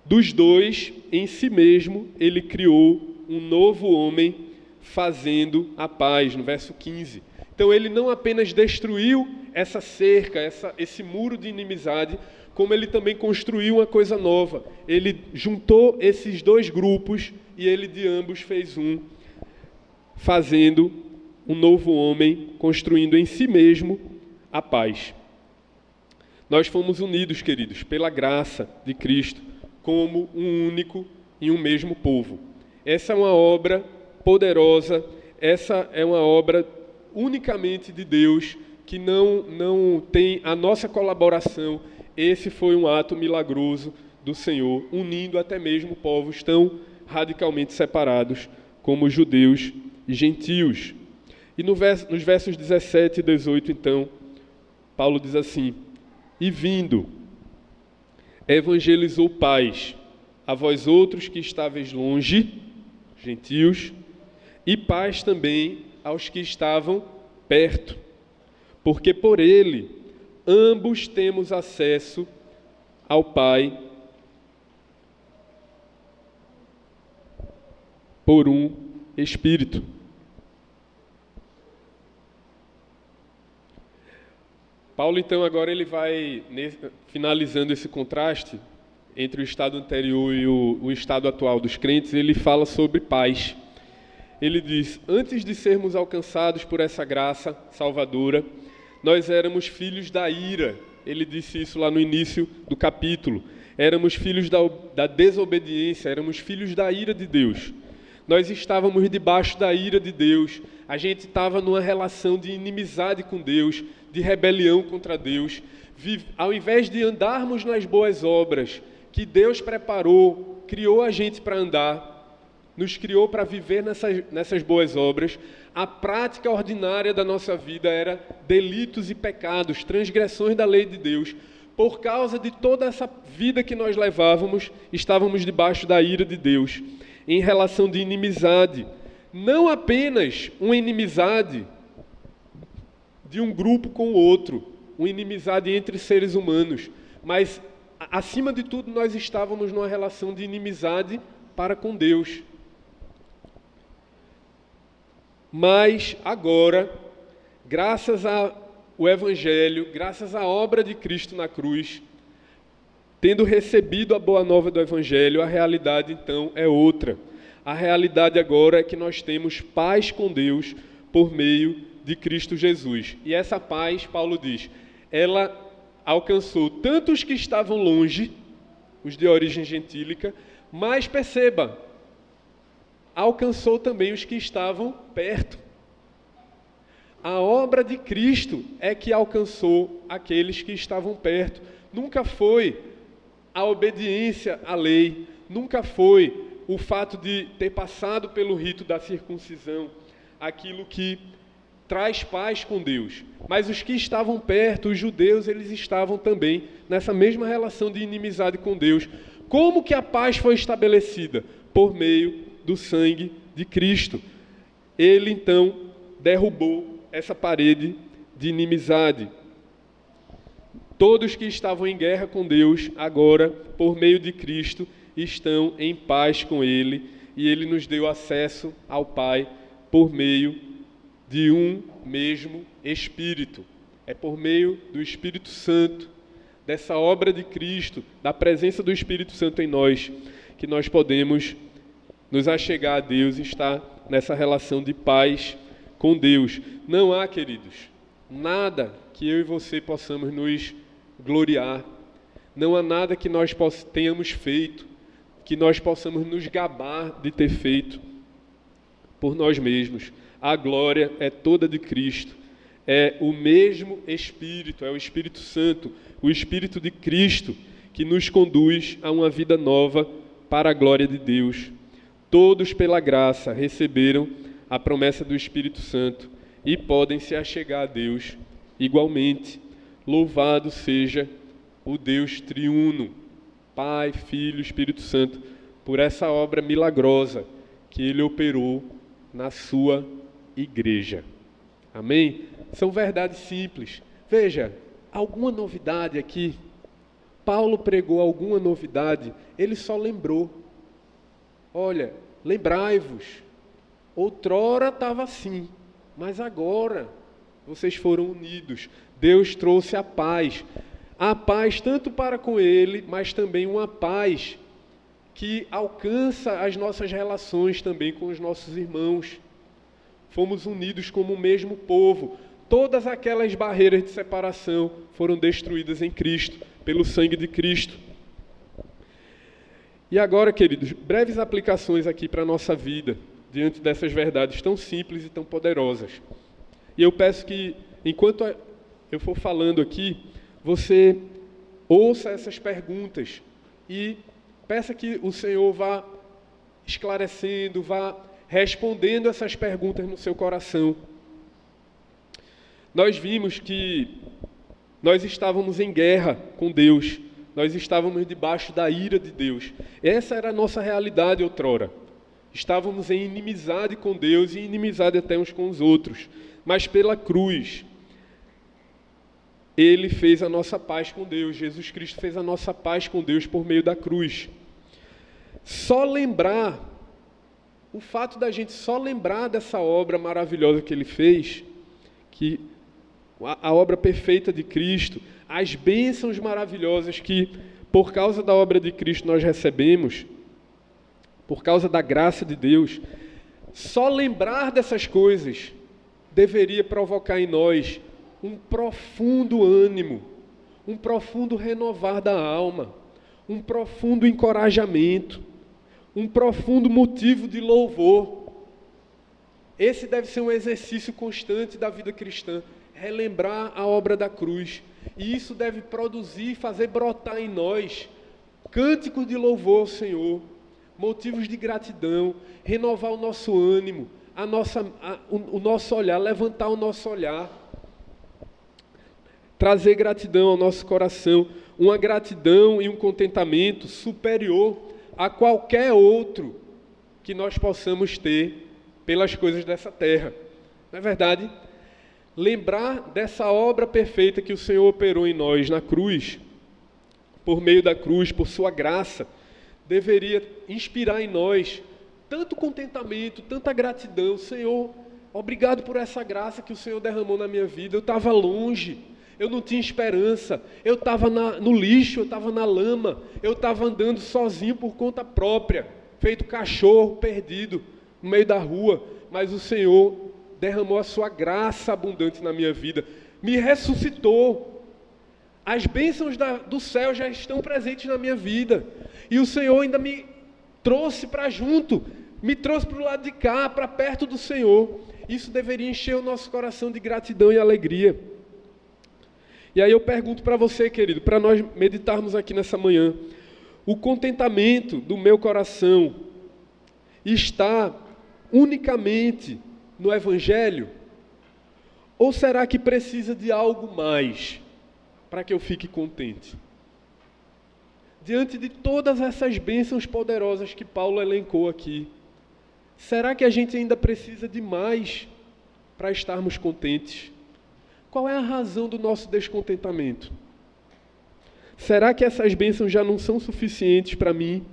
Dos dois, em si mesmo, Ele criou um novo homem, fazendo a paz, no verso 15. Então Ele não apenas destruiu essa cerca, esse muro de inimizade, como Ele também construiu uma coisa nova. Ele juntou esses dois grupos e Ele de ambos fez um, fazendo um novo homem, construindo em si mesmo a paz. Nós fomos unidos, queridos, pela graça de Cristo, como um único e um mesmo povo. Essa é uma obra poderosa, essa é uma obra unicamente de Deus, que não tem a nossa colaboração. Esse foi um ato milagroso do Senhor, unindo até mesmo povos tão radicalmente separados como judeus e gentios. E nos versos 17 e 18, então, Paulo diz assim: e vindo, evangelizou paz a vós outros que estáveis longe, gentios, e paz também aos que estavam perto, porque por ele ambos temos acesso ao Pai por um Espírito. Paulo, então, agora ele vai finalizando esse contraste entre o estado anterior e o estado atual dos crentes. Ele fala sobre paz. Ele diz: antes de sermos alcançados por essa graça salvadora, nós éramos filhos da ira. Ele disse isso lá no início do capítulo. Éramos filhos da desobediência, éramos filhos da ira de Deus. Nós estávamos debaixo da ira de Deus. A gente estava numa relação de inimizade com Deus, de rebelião contra Deus. Ao invés de andarmos nas boas obras que Deus preparou, criou a gente para andar, nos criou para viver nessas boas obras, a prática ordinária da nossa vida era delitos e pecados, transgressões da lei de Deus. Por causa de toda essa vida que nós levávamos, estávamos debaixo da ira de Deus, em relação de inimizade. Não apenas uma inimizade de um grupo com o outro, uma inimizade entre seres humanos, mas, acima de tudo, nós estávamos numa relação de inimizade para com Deus. Mas agora, graças ao Evangelho, graças à obra de Cristo na cruz, tendo recebido a boa nova do Evangelho, a realidade então é outra. A realidade agora é que nós temos paz com Deus por meio de Cristo Jesus. E essa paz, Paulo diz, ela alcançou tanto os que estavam longe, os de origem gentílica, mas perceba, alcançou também os que estavam perto. A obra de Cristo é que alcançou aqueles que estavam perto. Nunca foi a obediência à lei, nunca foi o fato de ter passado pelo rito da circuncisão, aquilo que traz paz com Deus. Mas os que estavam perto, os judeus, eles estavam também nessa mesma relação de inimizade com Deus. Como que a paz foi estabelecida? Por meio do sangue de Cristo. Ele, então, derrubou essa parede de inimizade. Todos que estavam em guerra com Deus, agora, por meio de Cristo, estão em paz com Ele, e Ele nos deu acesso ao Pai por meio de um mesmo Espírito. É por meio do Espírito Santo, dessa obra de Cristo, da presença do Espírito Santo em nós, que nós podemos nos achegar a Deus e estar nessa relação de paz com Deus. Não há, queridos, nada que eu e você possamos nos gloriar. Não há nada que nós tenhamos feito, que nós possamos nos gabar de ter feito por nós mesmos. A glória é toda de Cristo. É o mesmo Espírito, é o Espírito Santo, o Espírito de Cristo, que nos conduz a uma vida nova para a glória de Deus. Todos, pela graça, receberam a promessa do Espírito Santo e podem se achegar a Deus igualmente. Louvado seja o Deus triuno, Pai, Filho, Espírito Santo, por essa obra milagrosa que Ele operou na sua igreja. Amém? São verdades simples. Veja, alguma novidade aqui? Paulo pregou alguma novidade? Ele só lembrou. Olha, lembrai-vos, outrora estava assim, mas agora vocês foram unidos. Deus trouxe a paz tanto para com Ele, mas também uma paz que alcança as nossas relações também com os nossos irmãos. Fomos unidos como o mesmo povo. Todas aquelas barreiras de separação foram destruídas em Cristo, pelo sangue de Cristo. E agora, queridos, breves aplicações aqui para a nossa vida, diante dessas verdades tão simples e tão poderosas. E eu peço que, enquanto eu for falando aqui, você ouça essas perguntas e peça que o Senhor vá esclarecendo, vá respondendo essas perguntas no seu coração. Nós vimos que nós estávamos em guerra com Deus, nós estávamos debaixo da ira de Deus. Essa era a nossa realidade outrora. Estávamos em inimizade com Deus e inimizade até uns com os outros. Mas pela cruz, Ele fez a nossa paz com Deus. Jesus Cristo fez a nossa paz com Deus por meio da cruz. Só lembrar, o fato da gente só lembrar dessa obra maravilhosa que Ele fez, que a obra perfeita de Cristo, as bênçãos maravilhosas que, por causa da obra de Cristo, nós recebemos, por causa da graça de Deus, só lembrar dessas coisas deveria provocar em nós um profundo ânimo, um profundo renovar da alma, um profundo encorajamento, um profundo motivo de louvor. Esse deve ser um exercício constante da vida cristã, relembrar a obra da cruz. E isso deve produzir, fazer brotar em nós cânticos de louvor ao Senhor, motivos de gratidão, renovar o nosso ânimo, o nosso olhar, levantar o nosso olhar, trazer gratidão ao nosso coração, uma gratidão e um contentamento superior a qualquer outro que nós possamos ter pelas coisas dessa terra. Não é verdade? lembrar dessa obra perfeita que o Senhor operou em nós na cruz, por meio da cruz, por sua graça, deveria inspirar em nós tanto contentamento, tanta gratidão. Senhor, obrigado por essa graça que o Senhor derramou na minha vida. Eu estava longe, eu não tinha esperança, eu estava no lixo, eu estava na lama, eu estava andando sozinho por conta própria, feito cachorro perdido no meio da rua, mas o Senhor derramou a sua graça abundante na minha vida, me ressuscitou. As bênçãos do céu já estão presentes na minha vida, e o Senhor ainda me trouxe para junto, me trouxe para o lado de cá, para perto do Senhor. Isso deveria encher o nosso coração de gratidão e alegria. E aí eu pergunto para você, querido, para nós meditarmos aqui nessa manhã, o contentamento do meu coração está unicamente no Evangelho? Ou será que precisa de algo mais para que eu fique contente? Diante de todas essas bênçãos poderosas que Paulo elencou aqui, será que a gente ainda precisa de mais para estarmos contentes? Qual é a razão do nosso descontentamento? Será que essas bênçãos já não são suficientes para mim?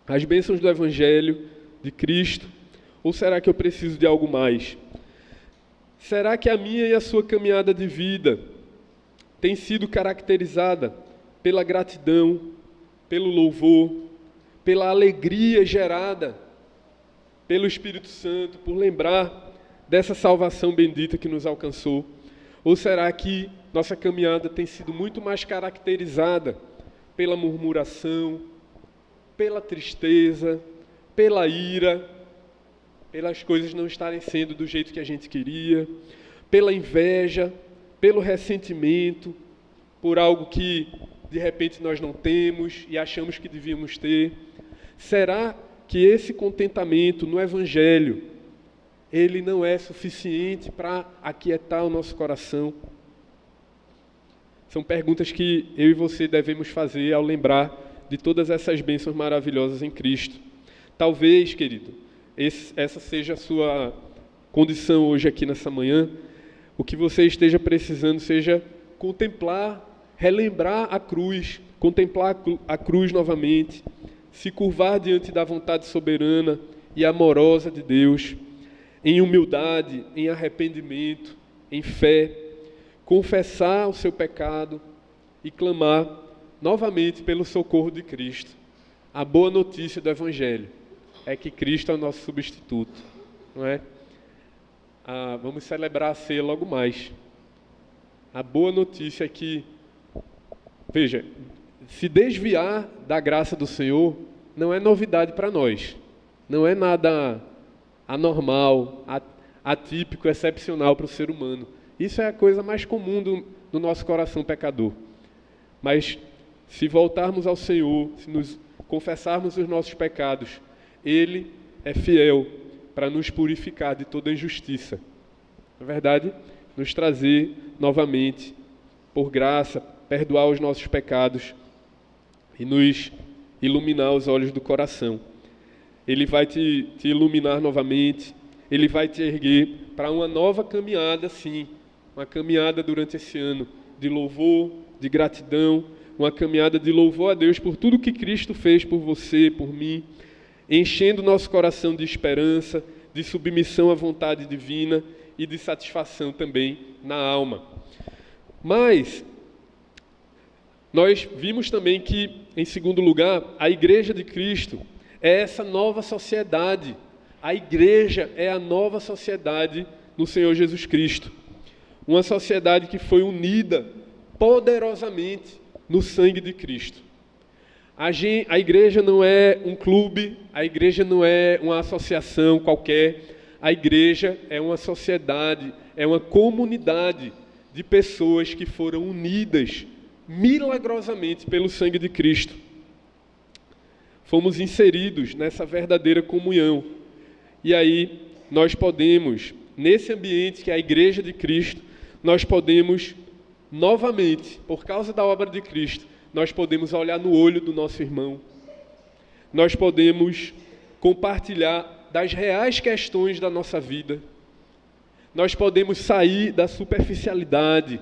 As bênçãos do Evangelho, de Cristo? Ou será que eu preciso de algo mais? Será que a minha e a sua caminhada de vida tem sido caracterizada pela gratidão, pelo louvor, pela alegria gerada pelo Espírito Santo, por lembrar dessa salvação bendita que nos alcançou? Ou será que nossa caminhada tem sido muito mais caracterizada pela murmuração, pela tristeza, pela ira, pelas coisas não estarem sendo do jeito que a gente queria, pela inveja, pelo ressentimento, por algo que de repente nós não temos e achamos que devíamos ter? Será que esse contentamento no Evangelho, ele não é suficiente para aquietar o nosso coração? São perguntas que eu e você devemos fazer ao lembrar de todas essas bênçãos maravilhosas em Cristo. Talvez, querido, essa seja a sua condição hoje aqui nessa manhã. O que você esteja precisando seja contemplar, relembrar a cruz, contemplar a cruz novamente, se curvar diante da vontade soberana e amorosa de Deus, em humildade, em arrependimento, em fé, confessar o seu pecado e clamar novamente pelo socorro de Cristo. A boa notícia do Evangelho é que Cristo é o nosso substituto, não é? Vamos celebrar a ceia logo mais. A boa notícia é que, veja, se desviar da graça do Senhor não é novidade para nós, não é nada anormal, atípico, excepcional para o ser humano. Isso é a coisa mais comum do nosso coração pecador. Mas se voltarmos ao Senhor, se nos confessarmos os nossos pecados, Ele é fiel para nos purificar de toda injustiça. Na verdade, nos trazer novamente, por graça, perdoar os nossos pecados e nos iluminar os olhos do coração. Ele vai te iluminar novamente, Ele vai te erguer para uma nova caminhada, sim, uma caminhada durante esse ano de louvor, de gratidão, uma caminhada de louvor a Deus por tudo que Cristo fez por você, por mim, enchendo nosso coração de esperança, de submissão à vontade divina e de satisfação também na alma. Mas nós vimos também que, em segundo lugar, a Igreja de Cristo é essa nova sociedade. A Igreja é a nova sociedade no Senhor Jesus Cristo. Uma sociedade que foi unida poderosamente no sangue de Cristo. A igreja não é um clube, a igreja não é uma associação qualquer, a igreja é uma sociedade, é uma comunidade de pessoas que foram unidas milagrosamente pelo sangue de Cristo. Fomos inseridos nessa verdadeira comunhão. E aí nós podemos, nesse ambiente que é a igreja de Cristo, nós podemos novamente, por causa da obra de Cristo, nós podemos olhar no olho do nosso irmão. Nós podemos compartilhar das reais questões da nossa vida. nós podemos sair da superficialidade,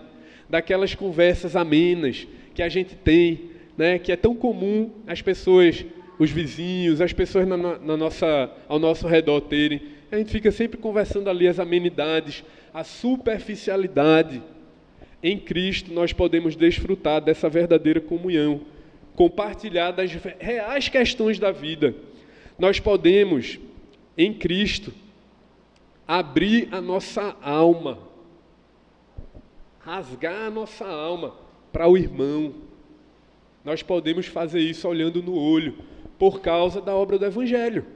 daquelas conversas amenas que a gente tem, né, que é tão comum as pessoas, os vizinhos, as pessoas ao nosso redor terem. A gente fica sempre conversando ali as amenidades, a superficialidade. Em Cristo nós podemos desfrutar dessa verdadeira comunhão, compartilhar das reais questões da vida. Nós podemos, em Cristo, abrir a nossa alma, rasgar a nossa alma para o irmão. Nós podemos fazer isso olhando no olho, por causa da obra do Evangelho.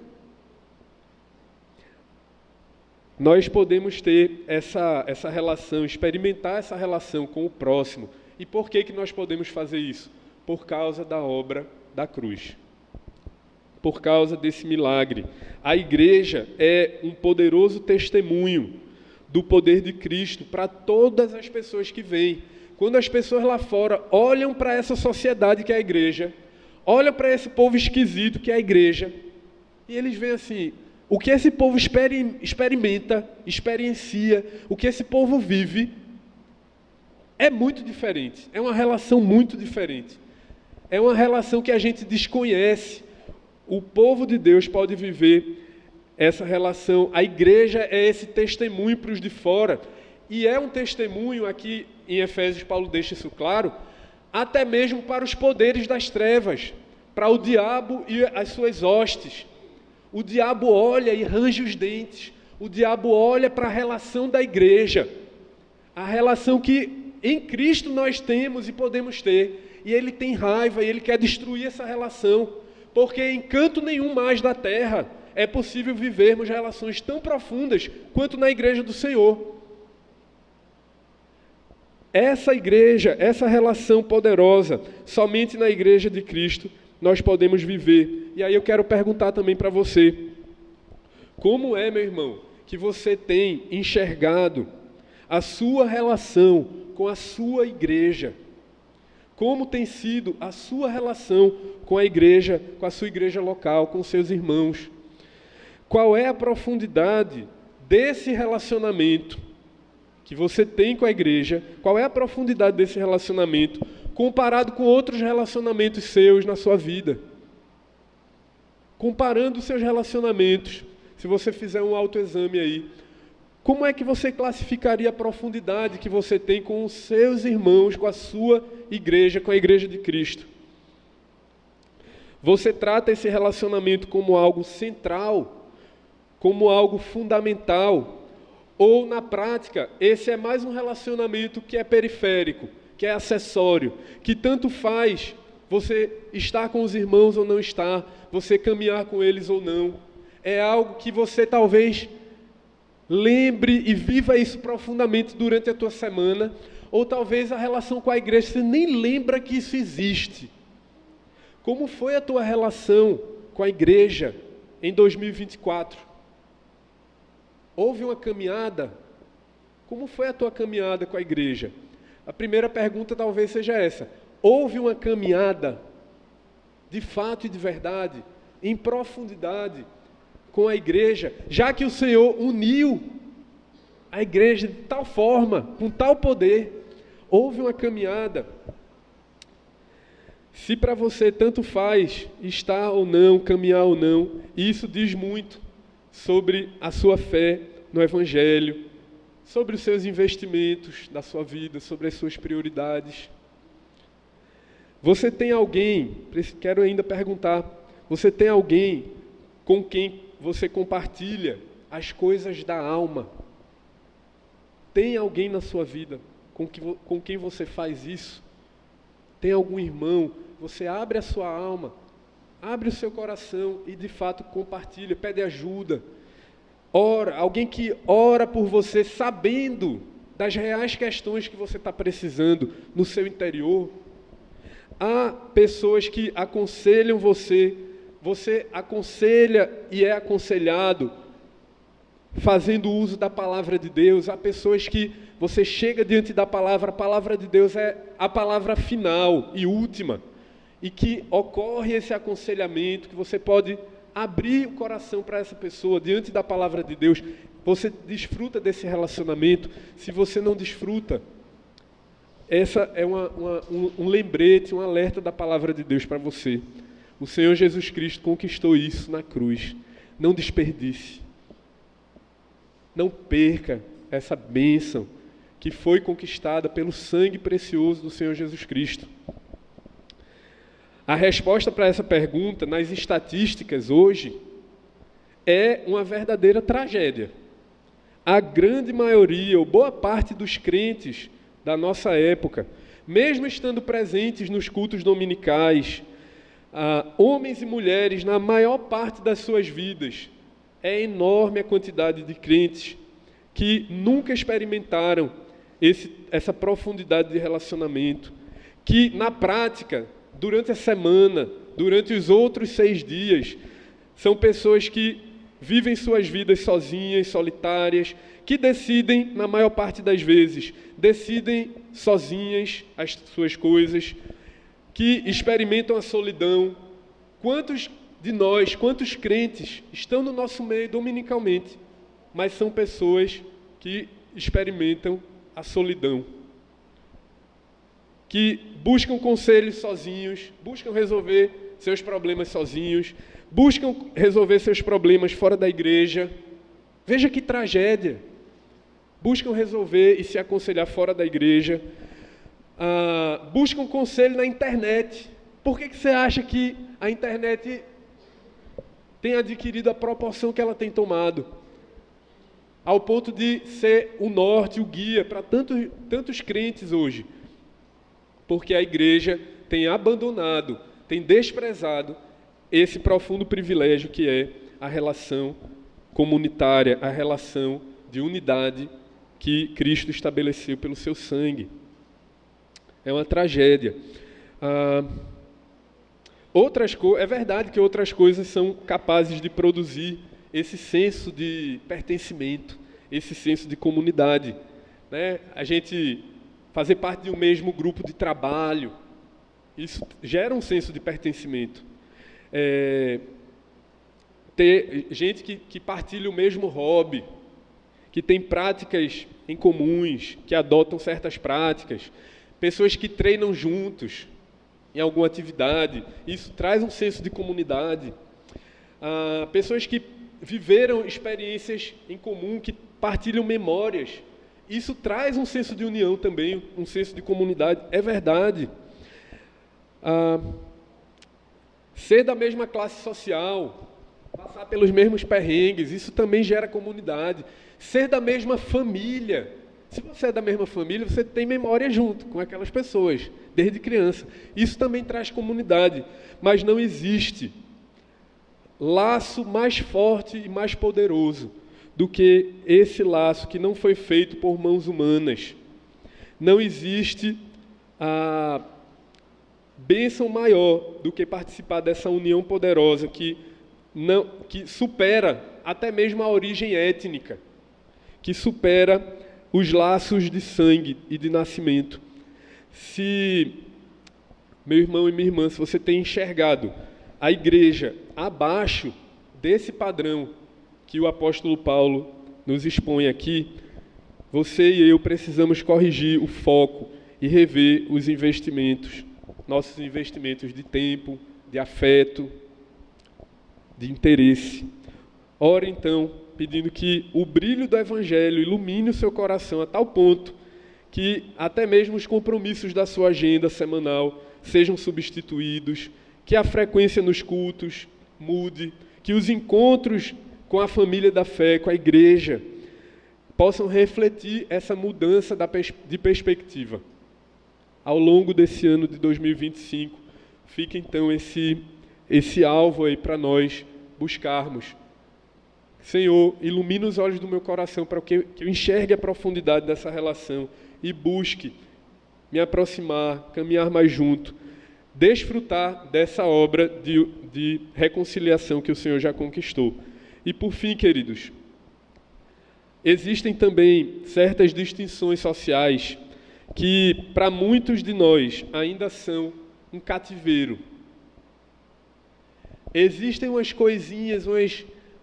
Nós podemos ter essa relação, experimentar essa relação com o próximo. E por que nós podemos fazer isso? Por causa da obra da cruz. Por causa desse milagre. A igreja é um poderoso testemunho do poder de Cristo para todas as pessoas que vêm. Quando as pessoas lá fora olham para essa sociedade que é a igreja, olham para esse povo esquisito que é a igreja, e eles veem assim, o que esse povo experimenta, experiencia, o que esse povo vive, é muito diferente. É uma relação muito diferente. É uma relação que a gente desconhece. O povo de Deus pode viver essa relação. A igreja é esse testemunho para os de fora. E é um testemunho, aqui em Efésios Paulo deixa isso claro, até mesmo para os poderes das trevas, para o diabo e as suas hostes. O diabo olha e range os dentes. O diabo olha para a relação da igreja, a relação que em Cristo nós temos e podemos ter. E ele tem raiva e ele quer destruir essa relação, porque em canto nenhum mais da terra é possível vivermos relações tão profundas quanto na igreja do Senhor. Essa igreja, essa relação poderosa, somente na igreja de Cristo nós podemos viver. E aí eu quero perguntar também para você, como é, meu irmão, que você tem enxergado a sua relação com a sua igreja? Como tem sido a sua relação com a igreja, com a sua igreja local, com seus irmãos? Qual é a profundidade desse relacionamento que você tem com a igreja? Qual é a profundidade desse relacionamento comparado com outros relacionamentos seus na sua vida? Comparando os seus relacionamentos, se você fizer um autoexame aí, como é que você classificaria a profundidade que você tem com os seus irmãos, com a sua igreja, com a igreja de Cristo? Você trata esse relacionamento como algo central, como algo fundamental, ou na prática, esse é mais um relacionamento que é periférico, que é acessório, que tanto faz você estar com os irmãos ou não estar, você caminhar com eles ou não. É algo que você talvez lembre e viva isso profundamente durante a tua semana, ou talvez a relação com a igreja, você nem lembra que isso existe. Como foi a tua relação com a igreja em 2024? Houve uma caminhada? Como foi a tua caminhada com a igreja? A primeira pergunta talvez seja essa. Houve uma caminhada, de fato e de verdade, em profundidade, com a igreja, já que o Senhor uniu a igreja de tal forma, com tal poder? Houve uma caminhada. Se para você tanto faz estar ou não, caminhar ou não, isso diz muito sobre a sua fé no Evangelho, sobre os seus investimentos da sua vida, sobre as suas prioridades. Você tem alguém, quero ainda perguntar, você tem alguém com quem você compartilha as coisas da alma? Tem alguém na sua vida com quem você faz isso? Tem algum irmão? Você abre a sua alma, abre o seu coração e de fato compartilha, pede ajuda. Ora, alguém que ora por você sabendo das reais questões que você está precisando no seu interior. Há pessoas que aconselham você, você aconselha e é aconselhado fazendo uso da palavra de Deus. Há pessoas que você chega diante da palavra, a palavra de Deus é a palavra final e última, e que ocorre esse aconselhamento, que você pode abrir o coração para essa pessoa diante da palavra de Deus. Você desfruta desse relacionamento. Se você não desfruta, essa é um lembrete, um alerta da palavra de Deus para você. O Senhor Jesus Cristo conquistou isso na cruz. Não desperdice. Não perca essa bênção que foi conquistada pelo sangue precioso do Senhor Jesus Cristo. A resposta para essa pergunta, nas estatísticas hoje, é uma verdadeira tragédia. A grande maioria, ou boa parte dos crentes da nossa época, mesmo estando presentes nos cultos dominicais, homens e mulheres, na maior parte das suas vidas, é enorme a quantidade de crentes que nunca experimentaram essa profundidade de relacionamento, que na prática, durante a semana, durante os outros 6 dias, são pessoas que vivem suas vidas sozinhas, solitárias, que decidem, na maior parte das vezes, decidem sozinhas as suas coisas, que experimentam a solidão. Quantos de nós, quantos crentes estão no nosso meio dominicalmente, mas são pessoas que experimentam a solidão, que buscam conselhos sozinhos, buscam resolver seus problemas sozinhos, buscam resolver seus problemas fora da igreja. Veja que tragédia! Buscam resolver e se aconselhar fora da igreja. Buscam conselho na internet. Por que você acha que a internet tem adquirido a proporção que ela tem tomado? Ao ponto de ser o norte, o guia para tantos crentes hoje. Porque a igreja tem abandonado, tem desprezado esse profundo privilégio que é a relação comunitária, a relação de unidade que Cristo estabeleceu pelo seu sangue. É uma tragédia. É verdade que outras coisas são capazes de produzir esse senso de pertencimento, esse senso de comunidade, né? A gente fazer parte de um mesmo grupo de trabalho, isso gera um senso de pertencimento. Ter gente que partilha o mesmo hobby, que tem práticas em comuns, que adotam certas práticas, pessoas que treinam juntos em alguma atividade, isso traz um senso de comunidade. Pessoas que viveram experiências em comum, que partilham memórias, isso traz um senso de união também, um senso de comunidade, é verdade. Ser da mesma classe social, passar pelos mesmos perrengues, isso também gera comunidade. Ser da mesma família. Se você é da mesma família, você tem memória junto com aquelas pessoas, desde criança. Isso também traz comunidade. Mas não existe laço mais forte e mais poderoso do que esse laço que não foi feito por mãos humanas. Não existe a bênção maior do que participar dessa união poderosa que supera até mesmo a origem étnica, que supera os laços de sangue e de nascimento. Se, meu irmão e minha irmã, se você tem enxergado a igreja abaixo desse padrão que o apóstolo Paulo nos expõe aqui, você e eu precisamos corrigir o foco e rever os investimentos, nossos investimentos de tempo, de afeto, de interesse. Ore então, pedindo que o brilho do Evangelho ilumine o seu coração a tal ponto que até mesmo os compromissos da sua agenda semanal sejam substituídos, que a frequência nos cultos mude, que os encontros com a família da fé, com a igreja, possam refletir essa mudança de perspectiva. Ao longo desse ano de 2025, fica então esse alvo aí para nós buscarmos. Senhor, ilumina os olhos do meu coração para que eu enxergue a profundidade dessa relação e busque me aproximar, caminhar mais junto, desfrutar dessa obra de reconciliação que o Senhor já conquistou. E por fim, queridos, existem também certas distinções sociais que, para muitos de nós, ainda são um cativeiro. existem umas coisinhas,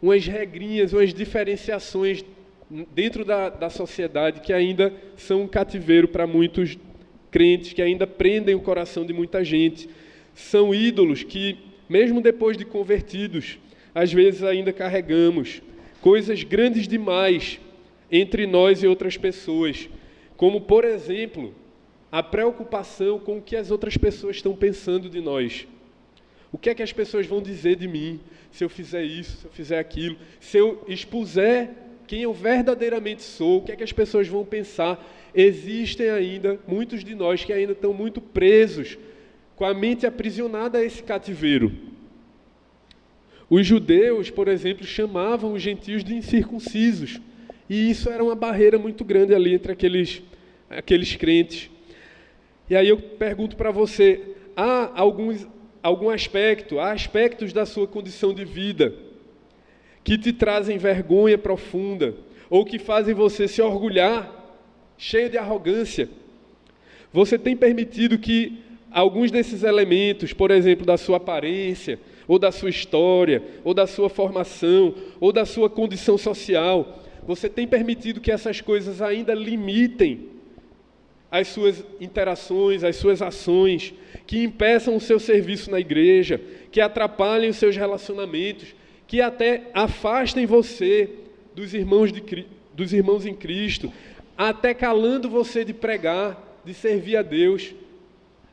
umas regrinhas, umas diferenciações dentro da sociedade que ainda são um cativeiro para muitos crentes, que ainda prendem o coração de muita gente. São ídolos que, mesmo depois de convertidos, às vezes ainda carregamos coisas grandes demais entre nós e outras pessoas, como, por exemplo, a preocupação com o que as outras pessoas estão pensando de nós. O que é que as pessoas vão dizer de mim se eu fizer isso, se eu fizer aquilo, se eu expuser quem eu verdadeiramente sou, o que é que as pessoas vão pensar? Existem ainda muitos de nós que ainda estão muito presos, com a mente aprisionada a esse cativeiro. Os judeus, por exemplo, chamavam os gentios de incircuncisos, e isso era uma barreira muito grande ali entre aqueles crentes. E aí eu pergunto para você, há aspectos da sua condição de vida que te trazem vergonha profunda, ou que fazem você se orgulhar, cheio de arrogância? Você tem permitido que alguns desses elementos, por exemplo, da sua aparência, ou da sua história, ou da sua formação, ou da sua condição social, você tem permitido que essas coisas ainda limitem as suas interações, as suas ações, que impeçam o seu serviço na igreja, que atrapalhem os seus relacionamentos, que até afastem você dos irmãos em Cristo, até calando você de pregar, de servir a Deus?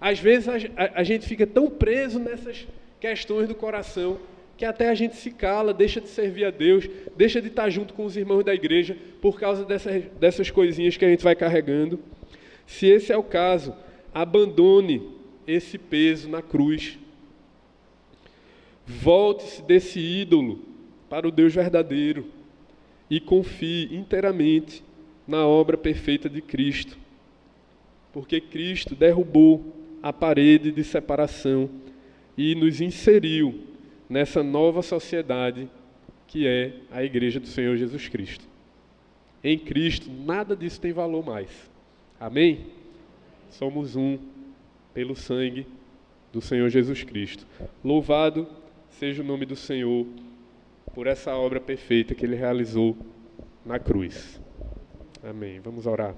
Às vezes a gente fica tão preso nessas questões do coração que até a gente se cala, deixa de servir a Deus, deixa de estar junto com os irmãos da igreja por causa dessas coisinhas que a gente vai carregando. Se esse é o caso, abandone esse peso na cruz. Volte-se desse ídolo para o Deus verdadeiro e confie inteiramente na obra perfeita de Cristo, porque Cristo derrubou a parede de separação e nos inseriu nessa nova sociedade que é a Igreja do Senhor Jesus Cristo. Em Cristo, nada disso tem valor mais. Amém? Somos um pelo sangue do Senhor Jesus Cristo. Louvado seja o nome do Senhor por essa obra perfeita que Ele realizou na cruz. Amém. Vamos orar.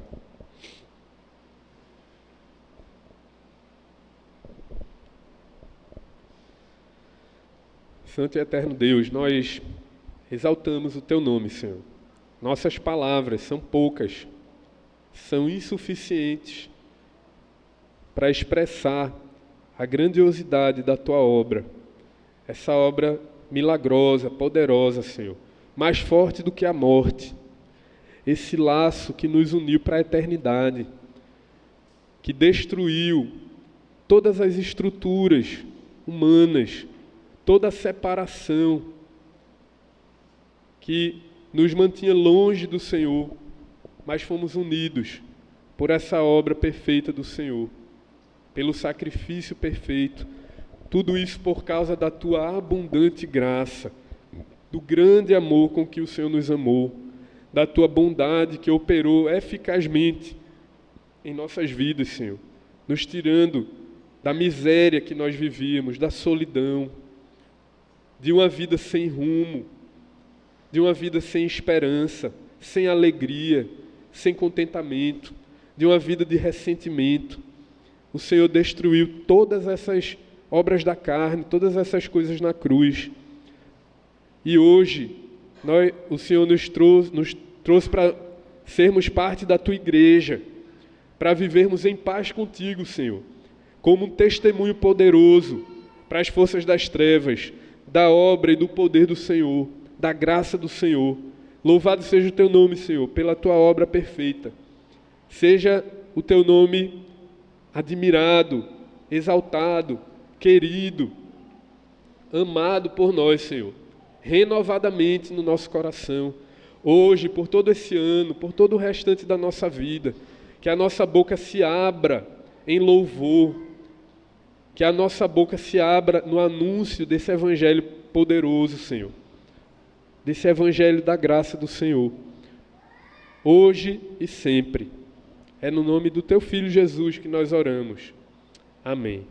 Santo e eterno Deus, nós exaltamos o Teu nome, Senhor. Nossas palavras são poucas, são insuficientes para expressar a grandiosidade da Tua obra. Essa obra milagrosa, poderosa, Senhor, mais forte do que a morte. Esse laço que nos uniu para a eternidade, que destruiu todas as estruturas humanas, toda a separação que nos mantinha longe do Senhor, mas fomos unidos por essa obra perfeita do Senhor, pelo sacrifício perfeito. Tudo isso por causa da Tua abundante graça, do grande amor com que o Senhor nos amou, da Tua bondade que operou eficazmente em nossas vidas, Senhor, nos tirando da miséria que nós vivíamos, da solidão, de uma vida sem rumo, de uma vida sem esperança, sem alegria, sem contentamento, de uma vida de ressentimento. O Senhor destruiu todas essas obras da carne, todas essas coisas na cruz. E hoje, o Senhor nos trouxe para sermos parte da Tua igreja, para vivermos em paz contigo, Senhor, como um testemunho poderoso para as forças das trevas, da obra e do poder do Senhor, da graça do Senhor. Louvado seja o Teu nome, Senhor, pela Tua obra perfeita. Seja o Teu nome admirado, exaltado, querido, amado por nós, Senhor, renovadamente no nosso coração, hoje, por todo esse ano, por todo o restante da nossa vida. Que a nossa boca se abra em louvor, que a nossa boca se abra no anúncio desse evangelho poderoso, Senhor, desse evangelho da graça do Senhor, hoje e sempre. É no nome do Teu Filho Jesus que nós oramos. Amém.